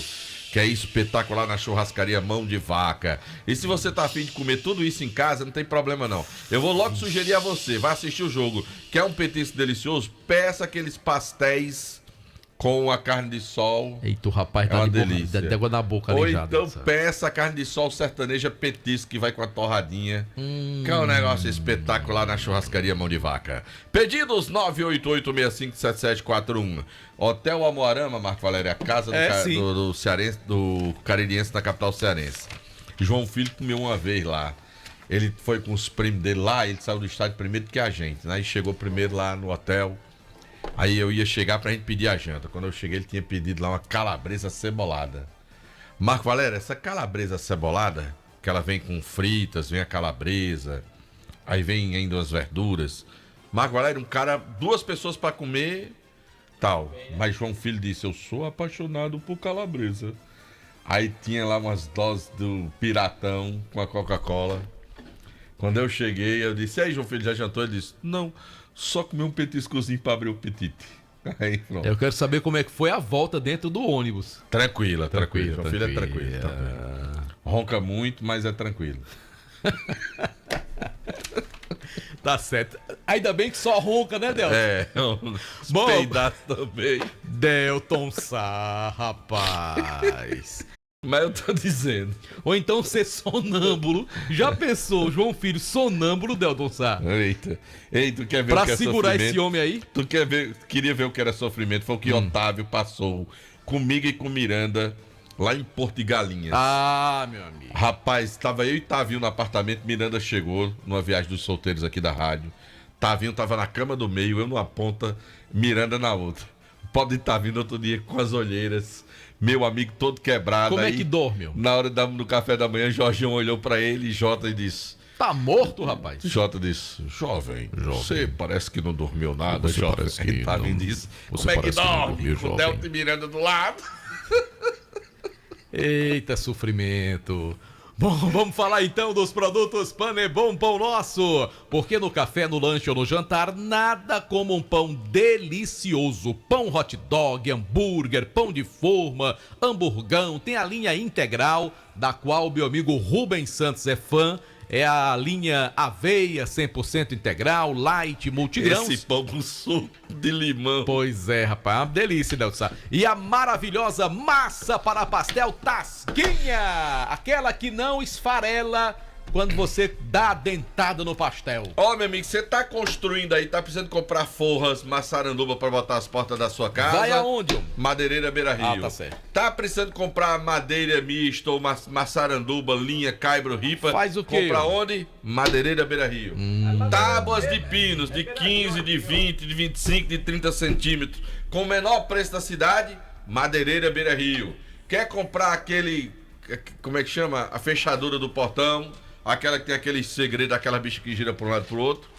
que é espetacular na Churrascaria Mão de Vaca. E se você tá afim de comer tudo isso em casa, não tem problema não. Eu vou logo sugerir a você, vai assistir o jogo, quer um petisco delicioso? Peça aqueles pastéis com a carne de sol. Eita, o rapaz é uma delícia. Dá água na boca ali. Ou então peça a carne de sol sertaneja petisco que vai com a torradinha. Que é um negócio espetacular na Churrascaria Mão de Vaca. Pedidos 988657741. Hotel Amoarama, Marco Valério, a casa do cearense, do caririense na capital cearense. João Filho comeu uma vez lá. Ele foi com os primos dele lá, ele saiu do estádio primeiro que a gente, né? E chegou primeiro lá no hotel. Aí eu ia chegar pra gente pedir a janta. Quando eu cheguei, ele tinha pedido lá uma calabresa cebolada. Marco Valério, essa calabresa cebolada, que ela vem com fritas, vem a calabresa, aí vem ainda as verduras. Marco Valério, duas pessoas pra comer, tal. Mas João Filho disse, eu sou apaixonado por calabresa. Aí tinha lá umas doses do Piratão com a Coca-Cola. Quando eu cheguei, eu disse, aí João Filho, já jantou? Ele disse, não. Só comer um petiscozinho pra abrir o apetite. Aí, pronto. Eu quero saber como é que foi a volta dentro do ônibus. Tranquila. Meu filho é tranquilo. Ronca muito, mas é tranquilo. Tá certo. Ainda bem que só ronca, né, Delton? Bom, peidar também. Delton Sá, rapaz. Mas eu tô dizendo. Ou então ser sonâmbulo. Já pensou, João Filho, sonâmbulo, Delton Sá? Eita, tu quer ver pra o que é segurar sofrimento? Esse homem aí? Tu queria ver o que era sofrimento? Foi o que Otávio passou comigo e com Miranda lá em Porto de Galinhas. Ah, meu amigo. Rapaz, tava eu e Tavinho no apartamento, Miranda chegou numa viagem dos solteiros aqui da rádio. Tavinho tava na cama do meio, eu numa ponta, Miranda na outra. Pode estar vindo outro dia com as olheiras. Meu amigo todo quebrado. Como aí, é que dorme? Na hora do café da manhã, Jorginho olhou pra ele e Jota disse... Tá morto, rapaz? Jota disse, jovem, você parece que não dormiu nada, Você jovem. parece que Aí Tavinho não- disse, você como é que parece que não dorme? dormiu, Com jovem. Delta e Miranda do lado. Eita, sofrimento. Bom, vamos falar então dos produtos Panebon Pão Nosso. Porque no café, no lanche ou no jantar, nada como um pão delicioso. Pão hot dog, hambúrguer, pão de forma, hamburgão. Tem a linha integral, da qual meu amigo Rubens Santos é fã. É a linha aveia 100% integral, light, multigrãos. Esse pão com suco de limão. Pois é, rapaz, é uma delícia, Nelson. E a maravilhosa massa para pastel Tasquinha, aquela que não esfarela quando você dá a dentada no pastel. Ó, meu amigo, você tá construindo aí, tá precisando comprar forras, maçaranduba pra botar as portas da sua casa. Vai aonde, homem? Madeireira Beira Rio. Ah, tá certo. Tá precisando comprar madeira mista ou maçaranduba, linha, caibro, ripa. Faz o quê? Comprar onde? Madeireira Beira Rio. Tábuas de pinos de 15, de 20, de 25, de 30 centímetros. Com o menor preço da cidade, Madeireira Beira Rio. Quer comprar aquele, como é que chama? A fechadura do portão, aquela que tem aquele segredo, aquela bicha que gira para um lado e pro outro.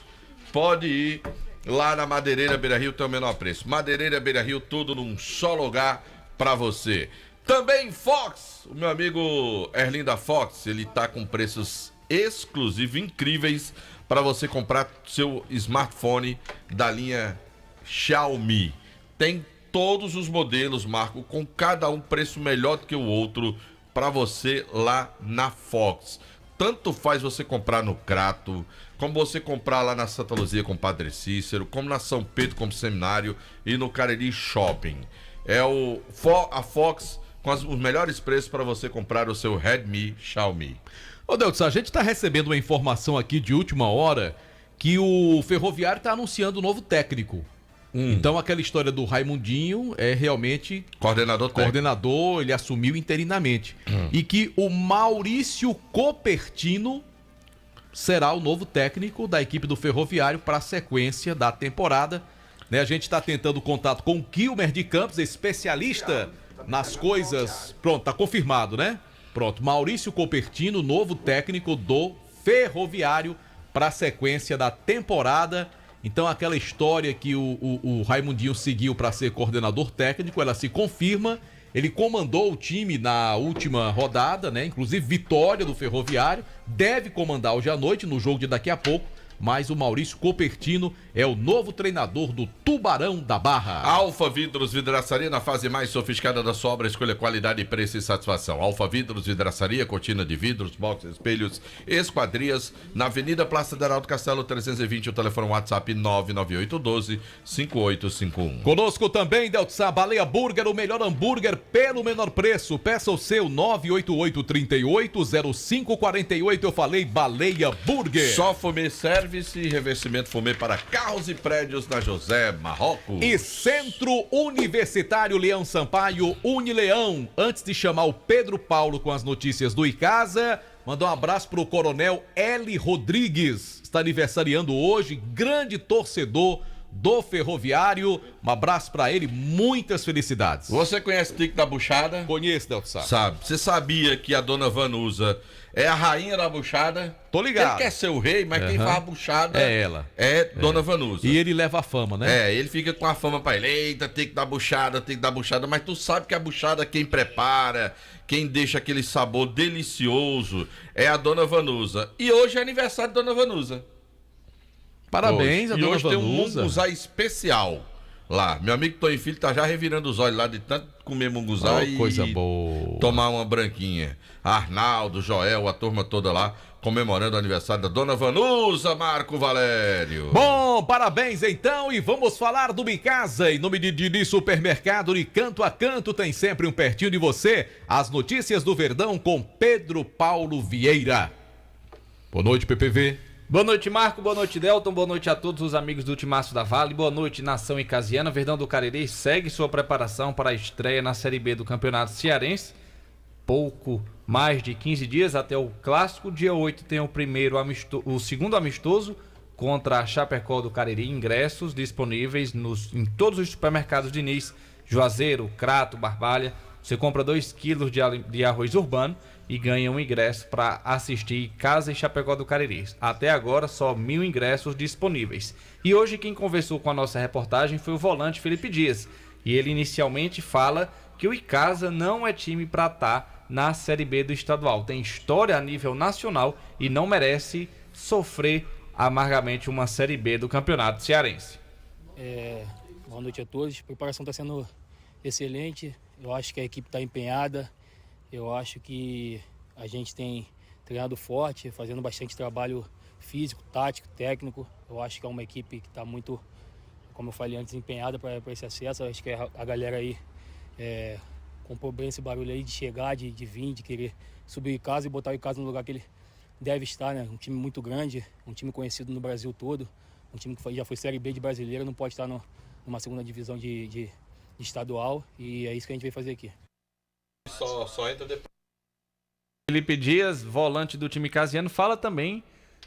Pode ir lá na Madeireira Beira Rio, tem o menor preço. Madeireira Beira Rio, tudo num só lugar para você. Também Fox, o meu amigo Erlinda Fox, ele tá com preços exclusivos, incríveis, para você comprar seu smartphone da linha Xiaomi. Tem todos os modelos, Marco, com cada um preço melhor do que o outro para você lá na Fox. Tanto faz você comprar no Crato, como você comprar lá na Santa Luzia com o Padre Cícero, como na São Pedro como Seminário e no Cariri Shopping. É a Fox com os melhores preços para você comprar o seu Redmi Xiaomi. Ô Deltson, a gente está recebendo uma informação aqui de última hora que o Ferroviário está anunciando um novo técnico. Então aquela história do Raimundinho é realmente coordenador, ele assumiu interinamente. E que o Maurício Copertino será o novo técnico da equipe do Ferroviário para a sequência da temporada. Né, a gente está tentando contato com o Kilmer de Campos, especialista nas coisas... Pronto, tá confirmado, né? Pronto, Maurício Copertino, novo técnico do Ferroviário para a sequência da temporada. Então aquela história que o Raimundinho seguiu para ser coordenador técnico, ela se confirma. Ele comandou o time na última rodada, né? Inclusive vitória do Ferroviário. Deve comandar hoje à noite no jogo de daqui a pouco. Mas o Maurício Copertino é o novo treinador do Tubarão da Barra. Alfa Vidros Vidraçaria, na fase mais sofisticada da sua obra, escolha qualidade, preço e satisfação. Alfa Vidros Vidraçaria, cortina de vidros, boxes, espelhos, esquadrias, na Avenida Praça de Heraldo Castelo 320, o telefone WhatsApp 99812-5851. Conosco também, Deltsa, Baleia Burger, o melhor hambúrguer pelo menor preço. Peça o seu 988-38-0548. Eu falei Baleia Burger. Só Fumê Service e revestimento fumê para carros e prédios na José Marrocos. E Centro Universitário Leão Sampaio, Unileão. Antes de chamar o Pedro Paulo com as notícias do Icasa, mandar um abraço pro Coronel L. Rodrigues. Está aniversariando hoje, grande torcedor do Ferroviário. Um abraço pra ele, muitas felicidades. Você conhece o Tico da Buchada? Conheço, Deltsa. Sabe. Você sabia que a dona Vanusa é a rainha da buchada? Tô ligado. Ele quer ser o rei, mas quem faz a buchada é ela. É dona Vanusa. E ele leva a fama, né? Ele fica com a fama pra ele. Eita, tem que dar buchada, mas tu sabe que a buchada quem prepara, quem deixa aquele sabor delicioso é a dona Vanusa. E hoje é aniversário da dona Vanusa. Parabéns, a dona Vanusa. E hoje tem um munguzá especial lá. Meu amigo Tony Filho tá já revirando os olhos lá de tanto comer munguzá e coisa boa. Tomar uma branquinha. Arnaldo, Joel, a turma toda lá comemorando o aniversário da dona Vanusa, Marco Valério. Bom, parabéns então, e vamos falar do Bicasa. Em nome de Didi Supermercado, de canto a canto tem sempre um pertinho de você. As notícias do Verdão com Pedro Paulo Vieira. Boa noite, PPV. Boa noite, Marco. Boa noite, Delton. Boa noite a todos os amigos do Timaço da Vale. Boa noite, Nação Icasiana. Verdão do Cariri segue sua preparação para a estreia na Série B do Campeonato Cearense. Pouco mais de 15 dias até o Clássico. Dia 8 tem o segundo amistoso contra a Chapecó do Cariri. Ingressos disponíveis em todos os supermercados de Diniz, Juazeiro, Crato, Barbalha. Você compra 2 quilos de arroz urbano e ganha um ingresso para assistir Casa e Chapecó do Cariri. Até agora, só 1.000 ingressos disponíveis. E hoje quem conversou com a nossa reportagem foi o volante Felipe Dias. E ele inicialmente fala que o Icasa não é time para estar na Série B do estadual. Tem história a nível nacional e não merece sofrer amargamente uma Série B do Campeonato Cearense. Boa noite a todos. A preparação está sendo excelente. Eu acho que a equipe está empenhada. Eu acho que a gente tem treinado forte, fazendo bastante trabalho físico, tático, técnico. Eu acho que é uma equipe que está muito, como eu falei antes, empenhada para esse acesso. Eu acho que a galera aí comprou bem esse barulho aí de chegar, de vir, de querer subir em casa e botar o Icasa no lugar que ele deve estar, né? Um time muito grande, um time conhecido no Brasil todo, um time que já foi Série B de brasileiro, não pode estar numa segunda divisão de estadual, e é isso que a gente veio fazer aqui. Só entra depois. Felipe Dias, volante do time casiano, fala também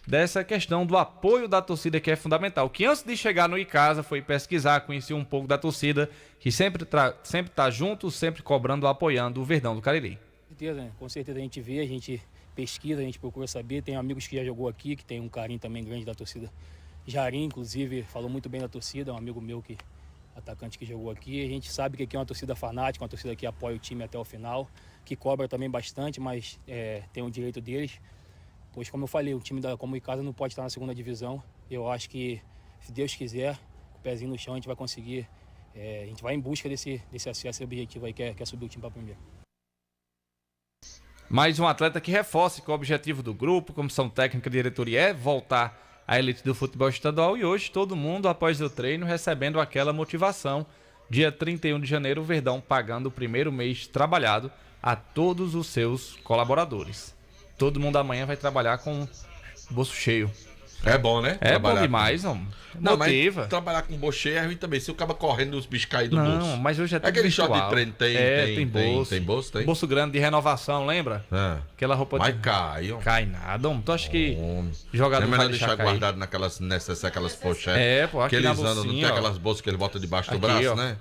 dessa questão do apoio da torcida, que é fundamental. Que antes de chegar no Icasa foi pesquisar, conhecer um pouco da torcida, que sempre tá junto, sempre cobrando, apoiando o Verdão do Cariri. Com certeza a gente vê, a gente pesquisa, a gente procura saber. Tem amigos que já jogou aqui, que tem um carinho também grande da torcida. Jarim, inclusive, falou muito bem da torcida, é um amigo meu, atacante que jogou aqui. A gente sabe que aqui é uma torcida fanática, uma torcida que apoia o time até o final, que cobra também bastante, mas tem o direito deles. Pois, como eu falei, o time como o Icasa não pode estar na segunda divisão. Eu acho que, se Deus quiser, com o pezinho no chão, a gente vai conseguir. A gente vai em busca desse acesso, esse objetivo aí, que é subir o time para a primeira. Mais um atleta que reforça que o objetivo do grupo, comissão técnica e diretoria, é voltar à elite do futebol estadual. E hoje todo mundo, após o treino, recebendo aquela motivação. Dia 31 de janeiro, o Verdão pagando o primeiro mês trabalhado a todos os seus colaboradores. Todo mundo amanhã vai trabalhar com bolso cheio. É bom, né? É bom demais, não. Motiva. Mas trabalhar com bolso cheio é ruim também. Se o cara correndo os bichos caem do bolso. Não, mas hoje é tudo aquele virtual. shot de treino tem bolso. Tem bolso, tem. Bolso grande de renovação, lembra? Aquela roupa mas cai, ó. Cai nada, homem. Tu acha que jogador é melhor vai deixar cair? guardado naquelas pochetes. Pô, aqui que eles na andam, não tem aquelas bolsas que ele bota debaixo do aqui, braço, ó. né?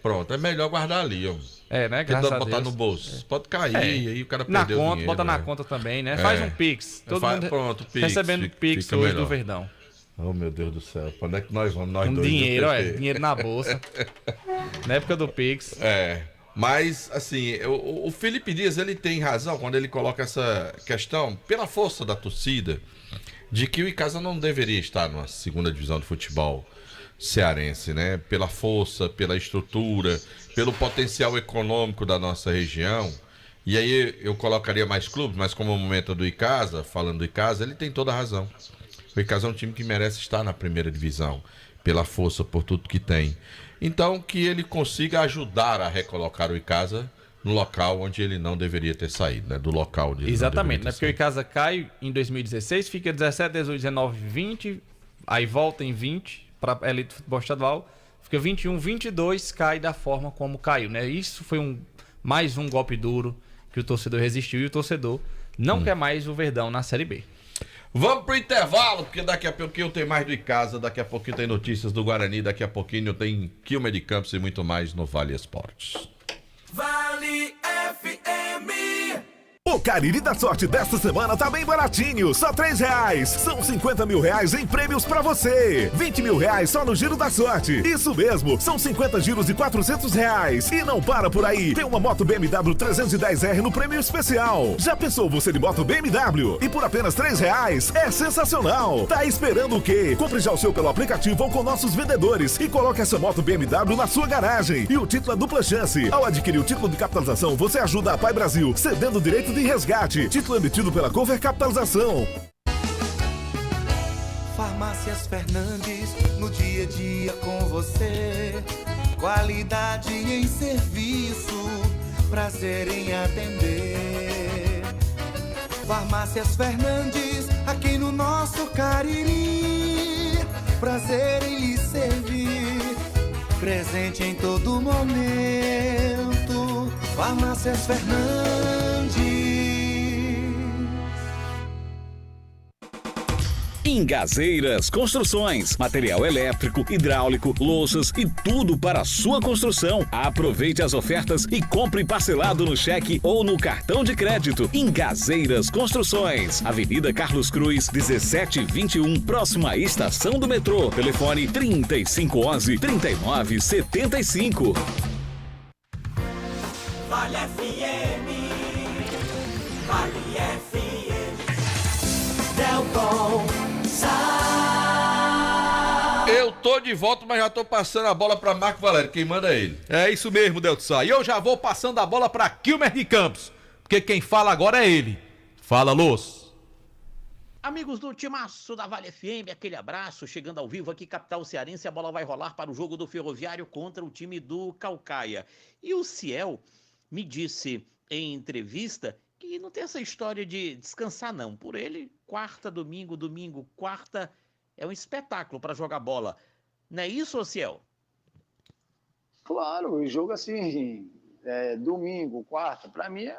Pronto, é melhor guardar ali, ó. Né? Graças a Deus. Botar no bolso. Pode cair, aí o cara na perdeu conta, o dinheiro. Bota na conta também, né? Faz um Pix. Todo mundo pronto, Pix. recebendo Pix fica hoje melhor. do Verdão. Oh, meu Deus do céu. Quando é que nós vamos? Nós dois. Dinheiro, dinheiro na bolsa. Na época do Pix. Mas, assim, o Felipe Dias, ele tem razão quando ele coloca essa questão, pela força da torcida, de que o Icasa não deveria estar numa segunda divisão de futebol cearense, né? Pela força, pela estrutura, pelo potencial econômico da nossa região. E aí eu colocaria mais clubes, mas como o momento do Icasa, falando do Icasa, ele tem toda a razão. O Icasa é um time que merece estar na primeira divisão, pela força, por tudo que tem. Então, que ele consiga ajudar a recolocar o Icasa no local onde ele não deveria ter saído, né? Do local onde ele Exatamente, não né? Porque o Icasa cai em 2016, fica 17, 18, 19, 20, aí volta em 20 para a elite do futebol estadual, fica 21, 22, cai da forma como caiu, né? Isso foi mais um golpe duro que o torcedor resistiu e o torcedor não quer mais o Verdão na Série B. Vamos pro intervalo, porque daqui a pouquinho tem mais do Icasa, daqui a pouquinho tem notícias do Guarani, daqui a pouquinho tem Quilmes de Campos e muito mais no Vale Esportes. Vale FM. O Cariri da Sorte desta semana tá bem baratinho, só R$3. São 50 mil reais em prêmios pra você. 20 mil reais só no Giro da Sorte. Isso mesmo, são 50 giros de R$400. E não para por aí, tem uma moto BMW 310R no prêmio especial. Já pensou você de moto BMW? E por apenas R$3? É sensacional. Tá esperando o quê? Compre já o seu pelo aplicativo ou com nossos vendedores e coloque essa moto BMW na sua garagem. E o título é dupla chance. Ao adquirir o título de capitalização, você ajuda a Pai Brasil, cedendo o direito de resgate. Título emitido pela Cover Capitalização. Farmácias Fernandes, no dia a dia com você. Qualidade em serviço, prazer em atender. Farmácias Fernandes, aqui no nosso Cariri. Prazer em lhe servir, presente em todo momento. Farmácias Fernandes. Ingazeiras Construções, material elétrico, hidráulico, louças e tudo para a sua construção. Aproveite as ofertas e compre parcelado no cheque ou no cartão de crédito. Ingazeiras Construções, Avenida Carlos Cruz, 1721, próxima à estação do metrô. Telefone 3511-3975. Vale FM, Vale FM, Delton Sá. Eu tô de volta, mas já tô passando a bola pra Marco Valério. Quem manda é ele. É isso mesmo, Delton Sá. E eu já vou passando a bola pra Quilmes de Campos, porque quem fala agora é ele. Fala, Luz. Amigos do Timaço da Vale FM, aquele abraço, chegando ao vivo aqui, capital cearense, a bola vai rolar para o jogo do Ferroviário contra o time do Caucaia. E o Ciel me disse em entrevista que E não tem essa história de descansar, não. Por ele, quarta, domingo, domingo, quarta, é um espetáculo para jogar bola. Não é isso, Ociel? Claro, o jogo assim, domingo, quarta, para mim é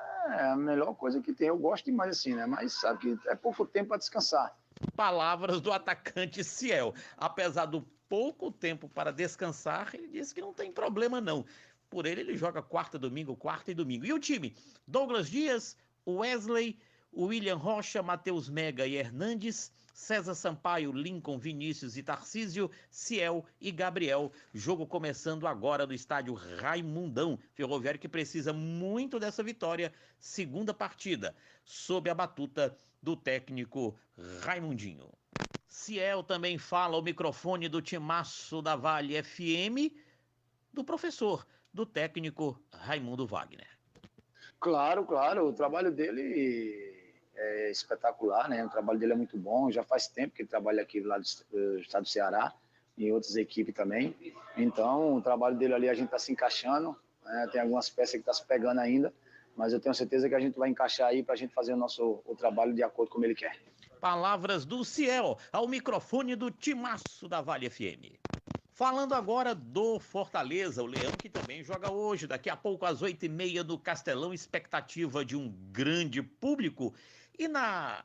a melhor coisa que tem. Eu gosto demais assim, né? Mas sabe que é pouco tempo para descansar. Palavras do atacante Ciel. Apesar do pouco tempo para descansar, ele disse que não tem problema não. Por ele joga quarta e domingo. E o time? Douglas Dias, Wesley, William Rocha, Matheus Mega e Hernandes, César Sampaio, Lincoln, Vinícius e Tarcísio, Ciel e Gabriel. Jogo começando agora no estádio Raimundão. Ferroviário que precisa muito dessa vitória. Segunda partida, sob a batuta do técnico Raimundinho. Ciel também fala ao microfone do timaço da Vale FM, do professor, do técnico Raimundo Wagner. Claro, o trabalho dele é espetacular, né? O trabalho dele é muito bom, já faz tempo que ele trabalha aqui lá do estado do Ceará, em outras equipes também. Então, o trabalho dele ali a gente está se encaixando, né? Tem algumas peças que está se pegando ainda, mas eu tenho certeza que a gente vai encaixar aí para a gente fazer o trabalho de acordo com como ele quer. Palavras do Ciel ao microfone do timaço da Vale FM. Falando agora do Fortaleza, o Leão que também joga hoje, daqui a pouco às 8h30 no Castelão, expectativa de um grande público. E na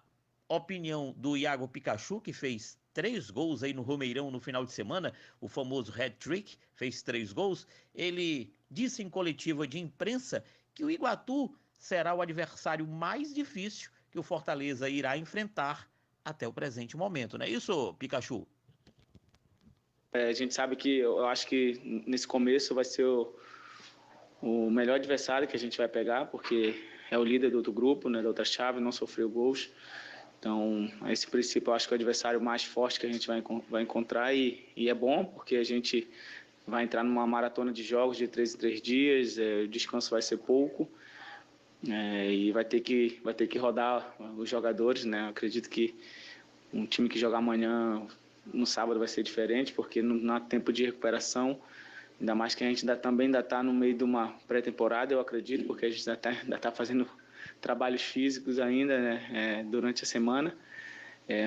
opinião do Iago Pikachu, que fez 3 gols aí no Romeirão no final de semana, o famoso hat-trick, fez 3 gols, ele disse em coletiva de imprensa que o Iguatu será o adversário mais difícil que o Fortaleza irá enfrentar até o presente momento, não é isso, Pikachu? A gente sabe que, eu acho que nesse começo vai ser o melhor adversário que a gente vai pegar, porque é o líder do outro grupo, né, da outra chave, não sofreu gols. Então, a esse princípio, eu acho que é o adversário mais forte que a gente vai encontrar e é bom, porque a gente vai entrar numa maratona de jogos de 3 em 3 dias, o descanso vai ser pouco e vai ter que rodar os jogadores, né? Eu acredito que um time que jogar amanhã, no sábado, vai ser diferente, porque não há tempo de recuperação, ainda mais que a gente ainda está no meio de uma pré-temporada, eu acredito, porque a gente ainda está fazendo trabalhos físicos ainda, né, durante a semana,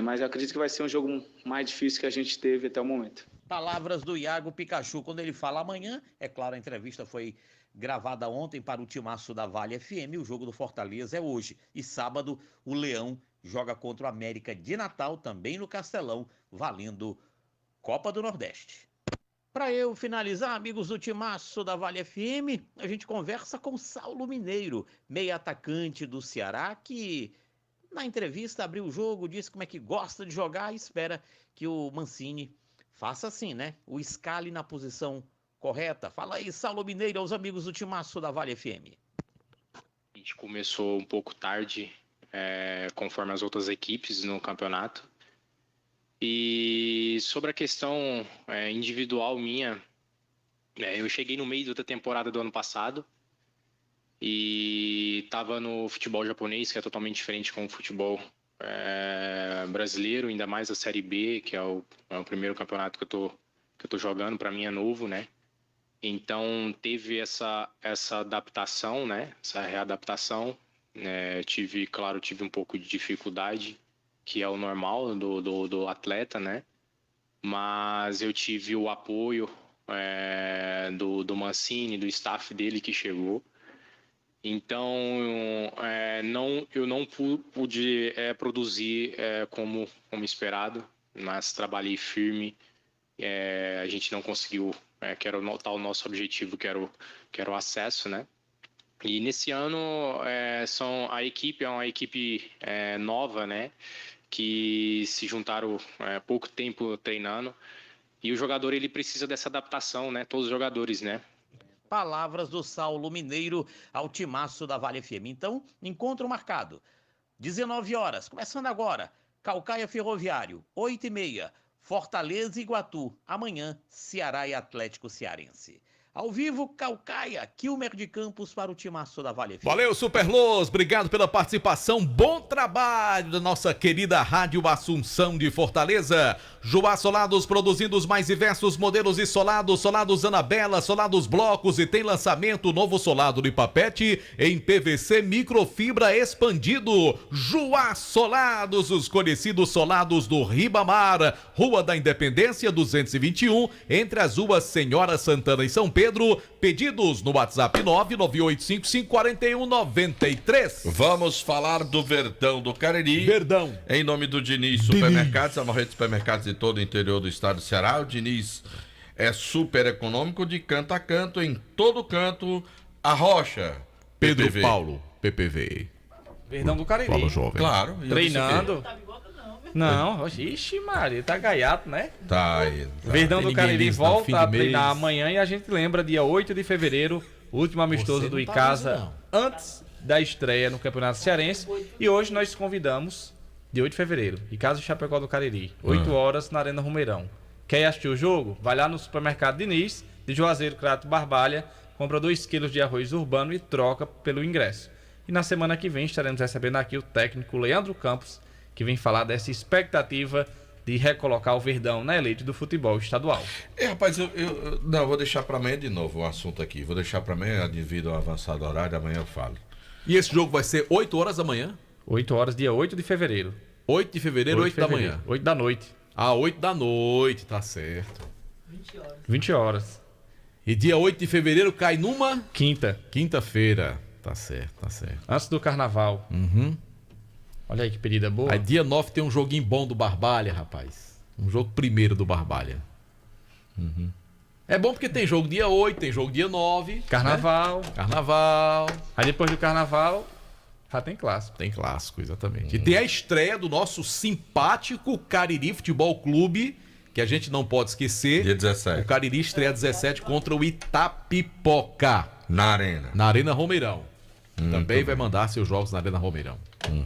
mas eu acredito que vai ser um jogo mais difícil que a gente teve até o momento. Palavras do Iago Pikachu, quando ele fala amanhã, é claro, a entrevista foi gravada ontem para o timaço da Vale FM, o jogo do Fortaleza é hoje, e sábado o Leão joga contra o América de Natal, também no Castelão, valendo Copa do Nordeste. Para eu finalizar, amigos do timaço da Vale FM, a gente conversa com Saulo Mineiro, meio atacante do Ceará, que na entrevista abriu o jogo, disse como é que gosta de jogar e espera que o Mancini faça assim, né? O escale na posição correta. Fala aí, Saulo Mineiro, aos amigos do timaço da Vale FM. A gente começou um pouco tarde, conforme as outras equipes no campeonato. E sobre a questão individual minha, eu cheguei no meio da temporada do ano passado e estava no futebol japonês, que é totalmente diferente com o futebol brasileiro, ainda mais a Série B, que é o primeiro campeonato que eu tô jogando, para mim é novo, né? Então teve essa adaptação, né? Essa readaptação. Tive um pouco de dificuldade, que é o normal do atleta, né? Mas eu tive o apoio do Mancini, do staff dele que chegou. Então, eu não pude produzir como esperado, mas trabalhei firme. A gente não conseguiu, que era o nosso objetivo, que era o acesso, né? E nesse ano a equipe é uma equipe nova, né? Que se juntaram pouco tempo treinando, e o jogador ele precisa dessa adaptação, né? Todos os jogadores, né? Palavras do Saulo Mineiro ao timaço da Vale FM. Então, encontro marcado. 19 horas, começando agora. Caucaia Ferroviário, 8h30. Fortaleza e Iguatu. Amanhã, Ceará e Atlético Cearense. Ao vivo, Calcaia, Quilmer de Campos para o Timaço da Vale FM. Valeu, Superluz, obrigado pela participação, bom trabalho da nossa querida Rádio Assunção de Fortaleza. Joá Solados produzindo os mais diversos modelos de solados, solados Anabela, solados blocos e tem lançamento novo solado de papete em PVC microfibra expandido. Joá Solados, os conhecidos solados do Ribamar, Rua da Independência 221, entre as ruas Senhora Santana e São Pedro. Pedidos no WhatsApp 998554193. Vamos falar do Verdão do Cariri. Verdão. Em nome do Diniz Supermercados, a maior rede de supermercados de todo o interior do estado do Ceará. O Diniz é super econômico de canto a canto, em todo canto. A Rocha. Pedro PPV. Paulo, PPV. Verdão do Cariri. Fala, jovem. Claro. e eu Treinando. disse Não, ixi, Maria, tá gaiato, né? o quê? Tá aí. Tá. Verdão do Cariri disso, não, fim volta de a treinar mês. amanhã e a gente lembra, dia 8 de fevereiro, último amistoso Você do não tá Icasa, vendo, antes da estreia no Campeonato Cearense. E hoje nós convidamos, dia 8 de fevereiro, Icasa e Chapecó do Cariri, 8 horas na Arena Rumeirão. Quer assistir o jogo? Vai lá no supermercado Diniz, de Juazeiro, Crato, Barbalha, compra 2 quilos de arroz urbano e troca pelo ingresso. E na semana que vem estaremos recebendo aqui o técnico Leandro Campos, que vem falar dessa expectativa de recolocar o Verdão na elite do futebol estadual. Rapaz, eu vou deixar pra amanhã de novo o assunto aqui. Vou deixar pra amanhã, devido ao avançado horário, amanhã eu falo. E esse jogo vai ser 8 horas da manhã? 8 horas, dia 8 de fevereiro. 8 de fevereiro, 8 da manhã. 8 da noite. Ah, 8 da noite, tá certo. 20 horas. E dia 8 de fevereiro cai numa? Quinta-feira. Tá certo, tá certo. Antes do carnaval. Uhum. Olha aí que pedida boa. Aí dia 9 tem um joguinho bom do Barbalha, rapaz. Um jogo primeiro do Barbalha. Uhum. É bom porque tem jogo dia 8, tem jogo dia 9. Carnaval. Né? Carnaval. Aí depois do carnaval, já tem clássico. Tem clássico, exatamente. E tem a estreia do nosso simpático Cariri Futebol Clube, que a gente não pode esquecer. Dia 17. O Cariri estreia 17 contra o Itapipoca. Na Arena. Na Arena Romeirão. Também vai mandar seus jogos na Arena Romeirão.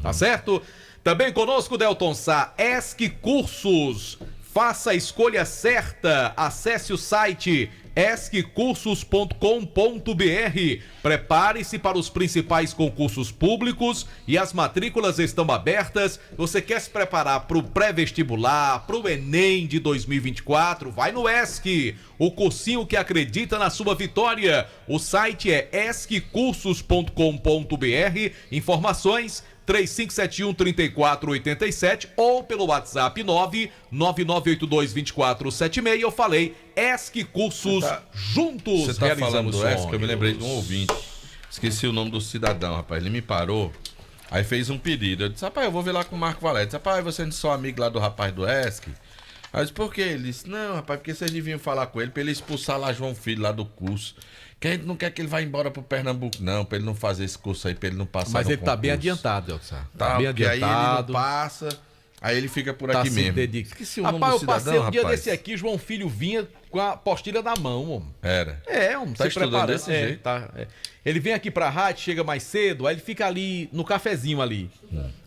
Tá certo? Também conosco, Delton Sá, ESC Cursos. Faça a escolha certa. Acesse o site esccursos.com.br. Prepare-se para os principais concursos públicos e as matrículas estão abertas. Você quer se preparar para o pré-vestibular, para o Enem de 2024? Vai no ESC, o cursinho que acredita na sua vitória. O site é esccursos.com.br. Informações 3571-3487 ou pelo WhatsApp 99982-2476. Eu falei, ESC Cursos, juntos Você tá realizamos falando do ESC, sonhos. eu me lembrei de um ouvinte. Esqueci o nome do cidadão, rapaz. Ele me parou, aí fez um pedido. Eu disse, rapaz, eu vou ver lá com o Marco Valério. Eu disse, rapaz, você não é amigo lá do rapaz do ESC? Aí eu disse, por quê? Ele disse, não, rapaz, porque vocês deviam falar com ele pra ele expulsar lá João Filho, lá do curso. Que a gente não quer que ele vá embora pro Pernambuco, não, pra ele não fazer esse curso aí, pra ele não passar Mas no ele tá bem concurso. adiantado, Elton. Tá, bem porque adiantado. aí ele não passa, aí ele fica por Tá aqui se mesmo. dedica. Esqueci o nome Rapaz, do eu cidadão, passei um dia rapaz. desse aqui, João Filho vinha com a apostila na mão, homem. Era. É, homem, Tá se estudando preparando. desse jeito? Tá, é. Ele vem aqui pra rádio, chega mais cedo, aí ele fica ali no cafezinho ali.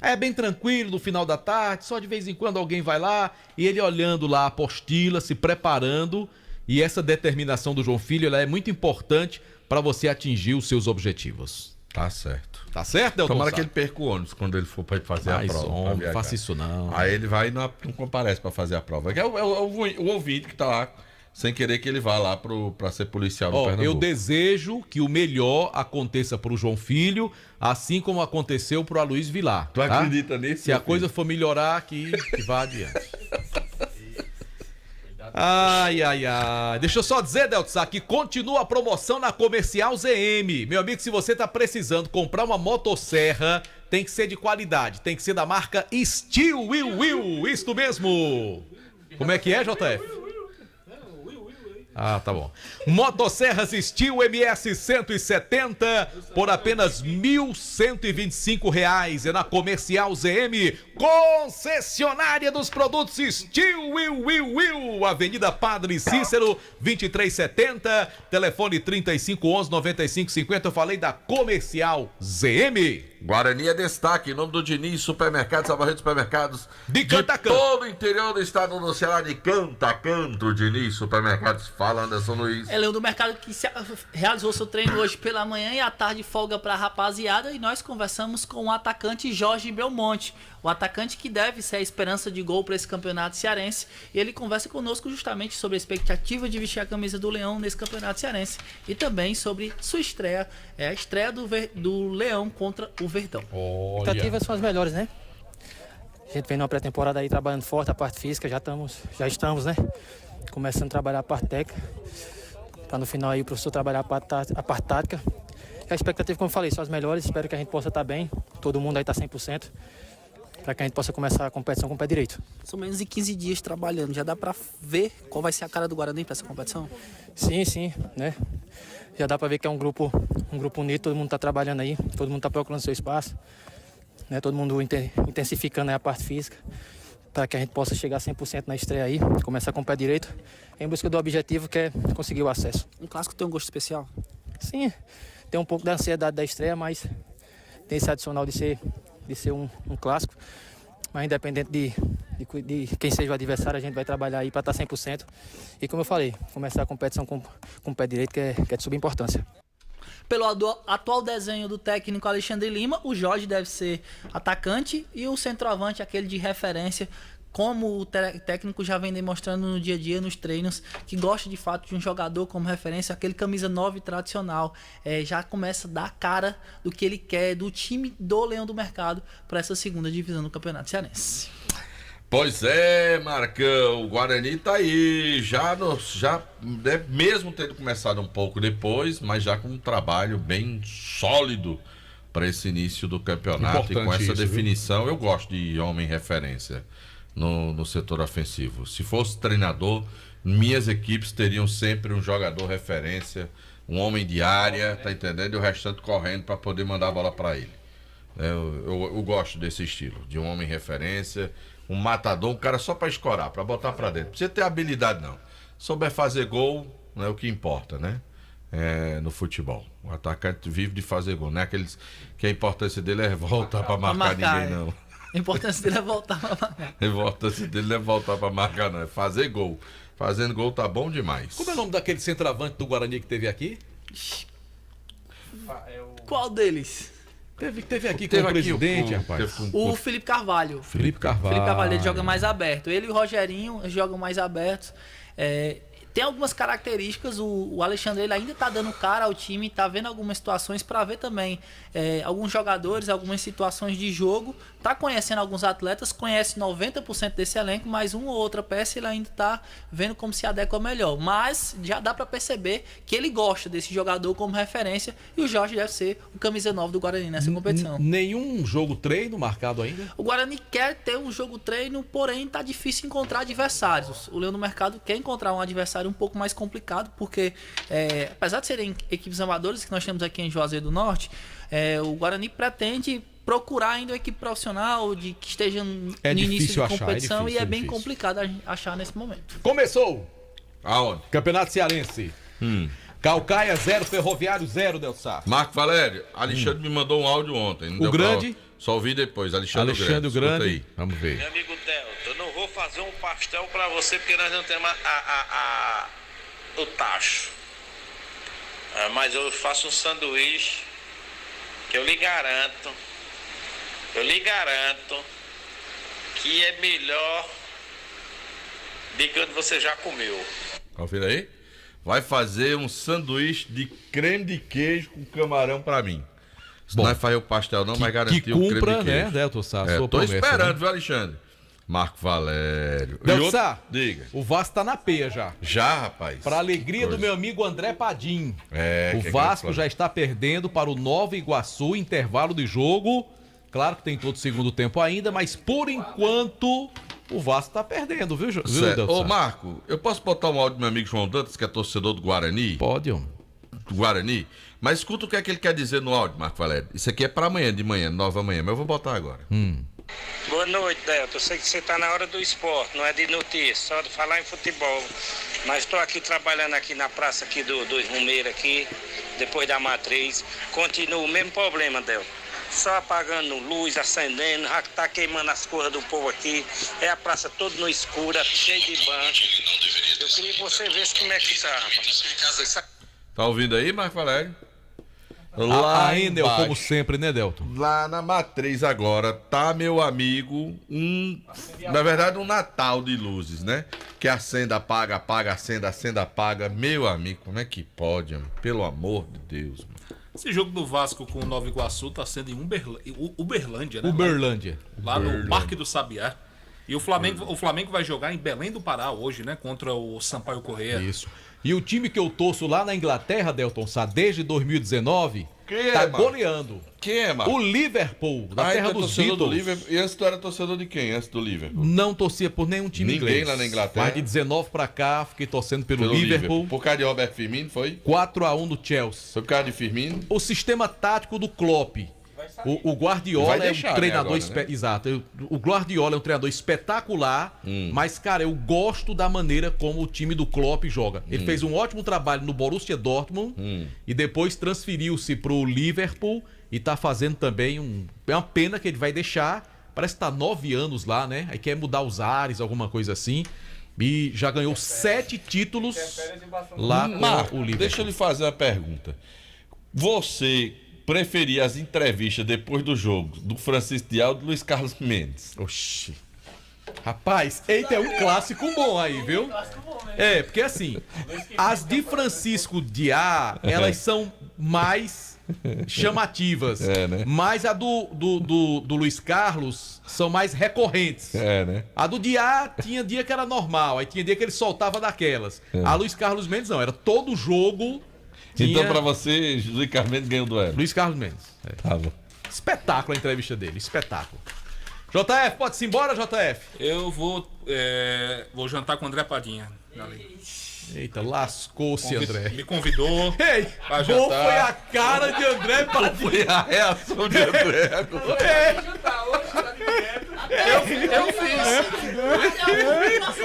É bem tranquilo, no final da tarde, só de vez em quando alguém vai lá, e ele olhando lá a apostila, se preparando, e essa determinação do João Filho, ela é muito importante para você atingir os seus objetivos. Tá certo. Tá certo, Delton? Tomara Sá? que ele perca o ônibus quando ele for pra fazer Mas, a prova. homem, pra viajar. faça isso não. Aí ele vai e não comparece pra fazer a prova. Que é o ouvinte que tá lá, sem querer que ele vá lá pra ser policial no Ó, Pernambuco. eu desejo que o melhor aconteça pro João Filho, assim como aconteceu pro Aloysio Vilar. Tu acredita nisso, Se a meu coisa filho? for melhorar, que vá adiante. Ai, ai, ai. Deixa eu só dizer, Delton Sá, que continua a promoção na Comercial ZM. Meu amigo, se você tá precisando comprar uma motosserra, tem que ser de qualidade, tem que ser da marca Steel Will. Isto mesmo. Como é que é, JF? Ah, tá bom. Motosserras Steel MS 170 por apenas R$ 1.125. É na Comercial ZM, concessionária dos produtos Steel Will. Avenida Padre Cícero, 2370, telefone 3511-9550. Eu falei da Comercial ZM. Guarani é destaque em nome do Diniz Supermercados, Alvarez Supermercados de canto a canto. Todo o interior do estado do Ceará, de canto a canto. Diniz Supermercados. Fala, Anderson Luiz. É Leão do Mercado que realizou seu treino hoje pela manhã e à tarde folga para a rapaziada, e nós conversamos com o atacante Jorge Belmonte, o atacante que deve ser a esperança de gol para esse campeonato cearense, e ele conversa conosco justamente sobre a expectativa de vestir a camisa do Leão nesse campeonato cearense e também sobre sua estreia, a estreia do Leão contra o Verdão. As expectativas são as melhores, né? A gente vem numa pré-temporada aí trabalhando forte a parte física, já estamos, né? Começando a trabalhar a parte técnica, para no final aí o professor trabalhar a parte tática. E a expectativa, como eu falei, são as melhores, espero que a gente possa estar bem, todo mundo aí está 100%, para que a gente possa começar a competição com o pé direito. São menos de 15 dias trabalhando, já dá para ver qual vai ser a cara do Guarani para essa competição? Sim, né? Já dá para ver que é um grupo unido, todo mundo está trabalhando aí, todo mundo está procurando seu espaço, né? Todo mundo intensificando aí a parte física, para que a gente possa chegar a 100% na estreia aí, começar com o pé direito, em busca do objetivo que é conseguir o acesso. Um clássico tem um gosto especial? Sim, tem um pouco da ansiedade da estreia, mas tem esse adicional de ser um clássico. Mas independente de quem seja o adversário, a gente vai trabalhar aí para estar 100%. E como eu falei, começar a competição com o pé direito, que é de subimportância. Pelo atual desenho do técnico Alexandre Lima, o Jorge deve ser atacante e o centroavante, aquele de referência, como o técnico já vem demonstrando no dia a dia, nos treinos, que gosta de fato de um jogador como referência, aquele camisa 9 tradicional, já começa a dar a cara do que ele quer, do time do Leão do Mercado para essa segunda divisão do Campeonato Cearense. Pois é, Marcão, o Guarani tá aí, mesmo tendo começado um pouco depois, mas já com um trabalho bem sólido para esse início do campeonato. Importante e com essa isso, definição, viu? Eu gosto de homem referência no setor ofensivo. Se fosse treinador, minhas equipes teriam sempre um jogador referência, um homem de área, tá entendendo? E o restante correndo para poder mandar a bola para ele. Eu gosto desse estilo, de um homem referência, um matador, um cara só para escorar, para botar para dentro. Não precisa ter habilidade, não. Souber fazer gol, não é o que importa, né? No futebol. O atacante vive de fazer gol, não é aqueles que a importância dele é voltar para marcar ninguém, não. A importância dele é voltar para marcar. A importância dele não é voltar para marcar, não. É fazer gol. Fazendo gol tá bom demais. Como é o nome daquele centroavante do Guarani que teve aqui? Qual deles? Teve aqui com o presidente, rapaz. O Felipe Carvalho. Felipe Carvalho. Felipe Carvalho, ele joga mais aberto. Ele e o Rogerinho jogam mais abertos. Tem algumas características, o Alexandre ele ainda tá dando cara ao time, tá vendo algumas situações para ver também alguns jogadores, algumas situações de jogo, tá conhecendo alguns atletas, conhece 90% desse elenco, mas uma ou outra peça ele ainda tá vendo como se adequa melhor, mas já dá para perceber que ele gosta desse jogador como referência e o Jorge deve ser o camisa 9 do Guarani nessa competição. Nenhum jogo treino marcado ainda? O Guarani quer ter um jogo treino, porém tá difícil encontrar adversários. O Leão do Mercado quer encontrar um adversário um pouco mais complicado, porque apesar de serem equipes amadoras que nós temos aqui em Juazeiro do Norte, o Guarani pretende procurar ainda uma equipe profissional que esteja no início de competição e é bem complicado achar nesse momento. Começou! Aonde? Campeonato Cearense. Calcaia 0, Ferroviário 0, Delsar. Marco Valério, Alexandre me mandou um áudio ontem. Não o Grande? Só ouvi depois, Alexandre Grande. Aí. Vamos ver. Meu amigo Delta, eu não vou fazer um pastel pra você porque nós não temos o tacho. Mas eu faço um sanduíche que eu lhe garanto que é melhor do que onde você já comeu. Confira aí. Vai fazer um sanduíche de creme de queijo com camarão pra mim. Não vai fazer o pastel não, mas garantiu o creme de queijo. Né, Delton Sá? Tô esperando, viu, Alexandre? Marco Valério. Delton Sá, diga. O Vasco tá na peia já. Já, rapaz. Pra alegria do meu amigo André Padim. O Vasco já está perdendo para o Nova Iguaçu, intervalo de jogo. Claro que tem todo o segundo tempo ainda, mas por enquanto o Vasco tá perdendo, viu, Delton? Ô, Marco, eu posso botar um áudio do meu amigo João Dantas, que é torcedor do Guarani? Pode, homem. Do Guarani? Mas escuta o que é que ele quer dizer no áudio, Marco Valério. Isso aqui é pra amanhã, de manhã, 9 da manhã, mas eu vou botar agora. Boa noite, Delta. Eu sei que você tá na hora do esporte, não é de notícias, só de falar em futebol. Mas estou aqui trabalhando aqui na praça aqui dos Romeiros aqui, depois da Matriz. Continua o mesmo problema, Delta. só apagando luz, acendendo, já tá queimando as coisas do povo aqui. É a praça toda no escuro, cheia de banco. Eu queria que você visse como é que tá, rapaz. Tá ouvindo aí, Marco Valério? A Enel, embaixo, como sempre, né, Delton? lá na Matriz agora, tá, meu amigo, na verdade, um Natal de luzes, né? Que acenda, apaga, apaga, acenda, acenda, apaga. Meu amigo, como é que pode, amigo? Pelo amor de Deus, mano. Esse jogo do Vasco com o Nova Iguaçu tá sendo em Uberlândia, né? Uberlândia. Lá no Parque do Sabiá. E o Flamengo vai jogar em Belém do Pará hoje, né? Contra o Sampaio Corrêa. Isso. E o time que eu torço lá na Inglaterra, Delton Sá, desde 2019, Quem tá é, mano? goleando. Quem é, mano? O Liverpool, da terra tu é dos torcedor do Beatles. Liverpool. E antes tu era torcedor de quem, antes do Liverpool? Não torcia por nenhum time Ninguém inglês. lá na Inglaterra? Mais de 19 pra cá, fiquei torcendo pelo Liverpool. Por causa de Roberto Firmino, foi? 4-1 do Chelsea. Foi por causa de Firmino? O sistema tático do Klopp. O Guardiola Vai é deixar, um treinador... né, agora, né? Exato. O Guardiola é um treinador espetacular, mas, cara, eu gosto da maneira como o time do Klopp joga. Ele fez um ótimo trabalho no Borussia Dortmund e depois transferiu-se pro Liverpool e tá fazendo também É uma pena que ele vai deixar. Parece que tá 9 anos lá, né? Aí quer mudar os ares, alguma coisa assim. E já ganhou 7 títulos lá com o Liverpool. Deixa eu lhe fazer uma pergunta. Você preferia as entrevistas depois do jogo do Francisco Diá ou do Luiz Carlos Mendes? Oxi. Rapaz, eita, é um clássico bom aí, viu? É, porque assim, as de Francisco Diá, elas são mais chamativas. É, né? Mas a do Luiz Carlos são mais recorrentes. É, né? A do Diá tinha dia que era normal, aí tinha dia que ele soltava daquelas. A Luiz Carlos Mendes não, era todo jogo. Então, pra você, Luiz Carlos Mendes ganhou o duelo. Luiz Carlos Mendes. É. Tá bom. Espetáculo a entrevista dele, espetáculo. JF, pode-se embora, JF? Eu vou jantar com o André Padinha. Eita, lascou-se, André. Me convidou. Ei, pra qual jantar. foi a cara de André Padinha? Foi a reação de André agora. Eu fiz.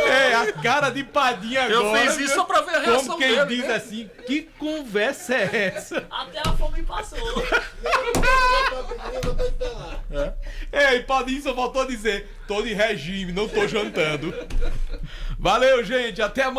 É, a cara de Padinha agora. Eu fiz isso só pra ver a reação Como quem dele, diz né? assim, que conversa é essa? Até a fome passou. Ei, Padinha só voltou a dizer, tô de regime, não tô jantando. Valeu, gente, até amanhã.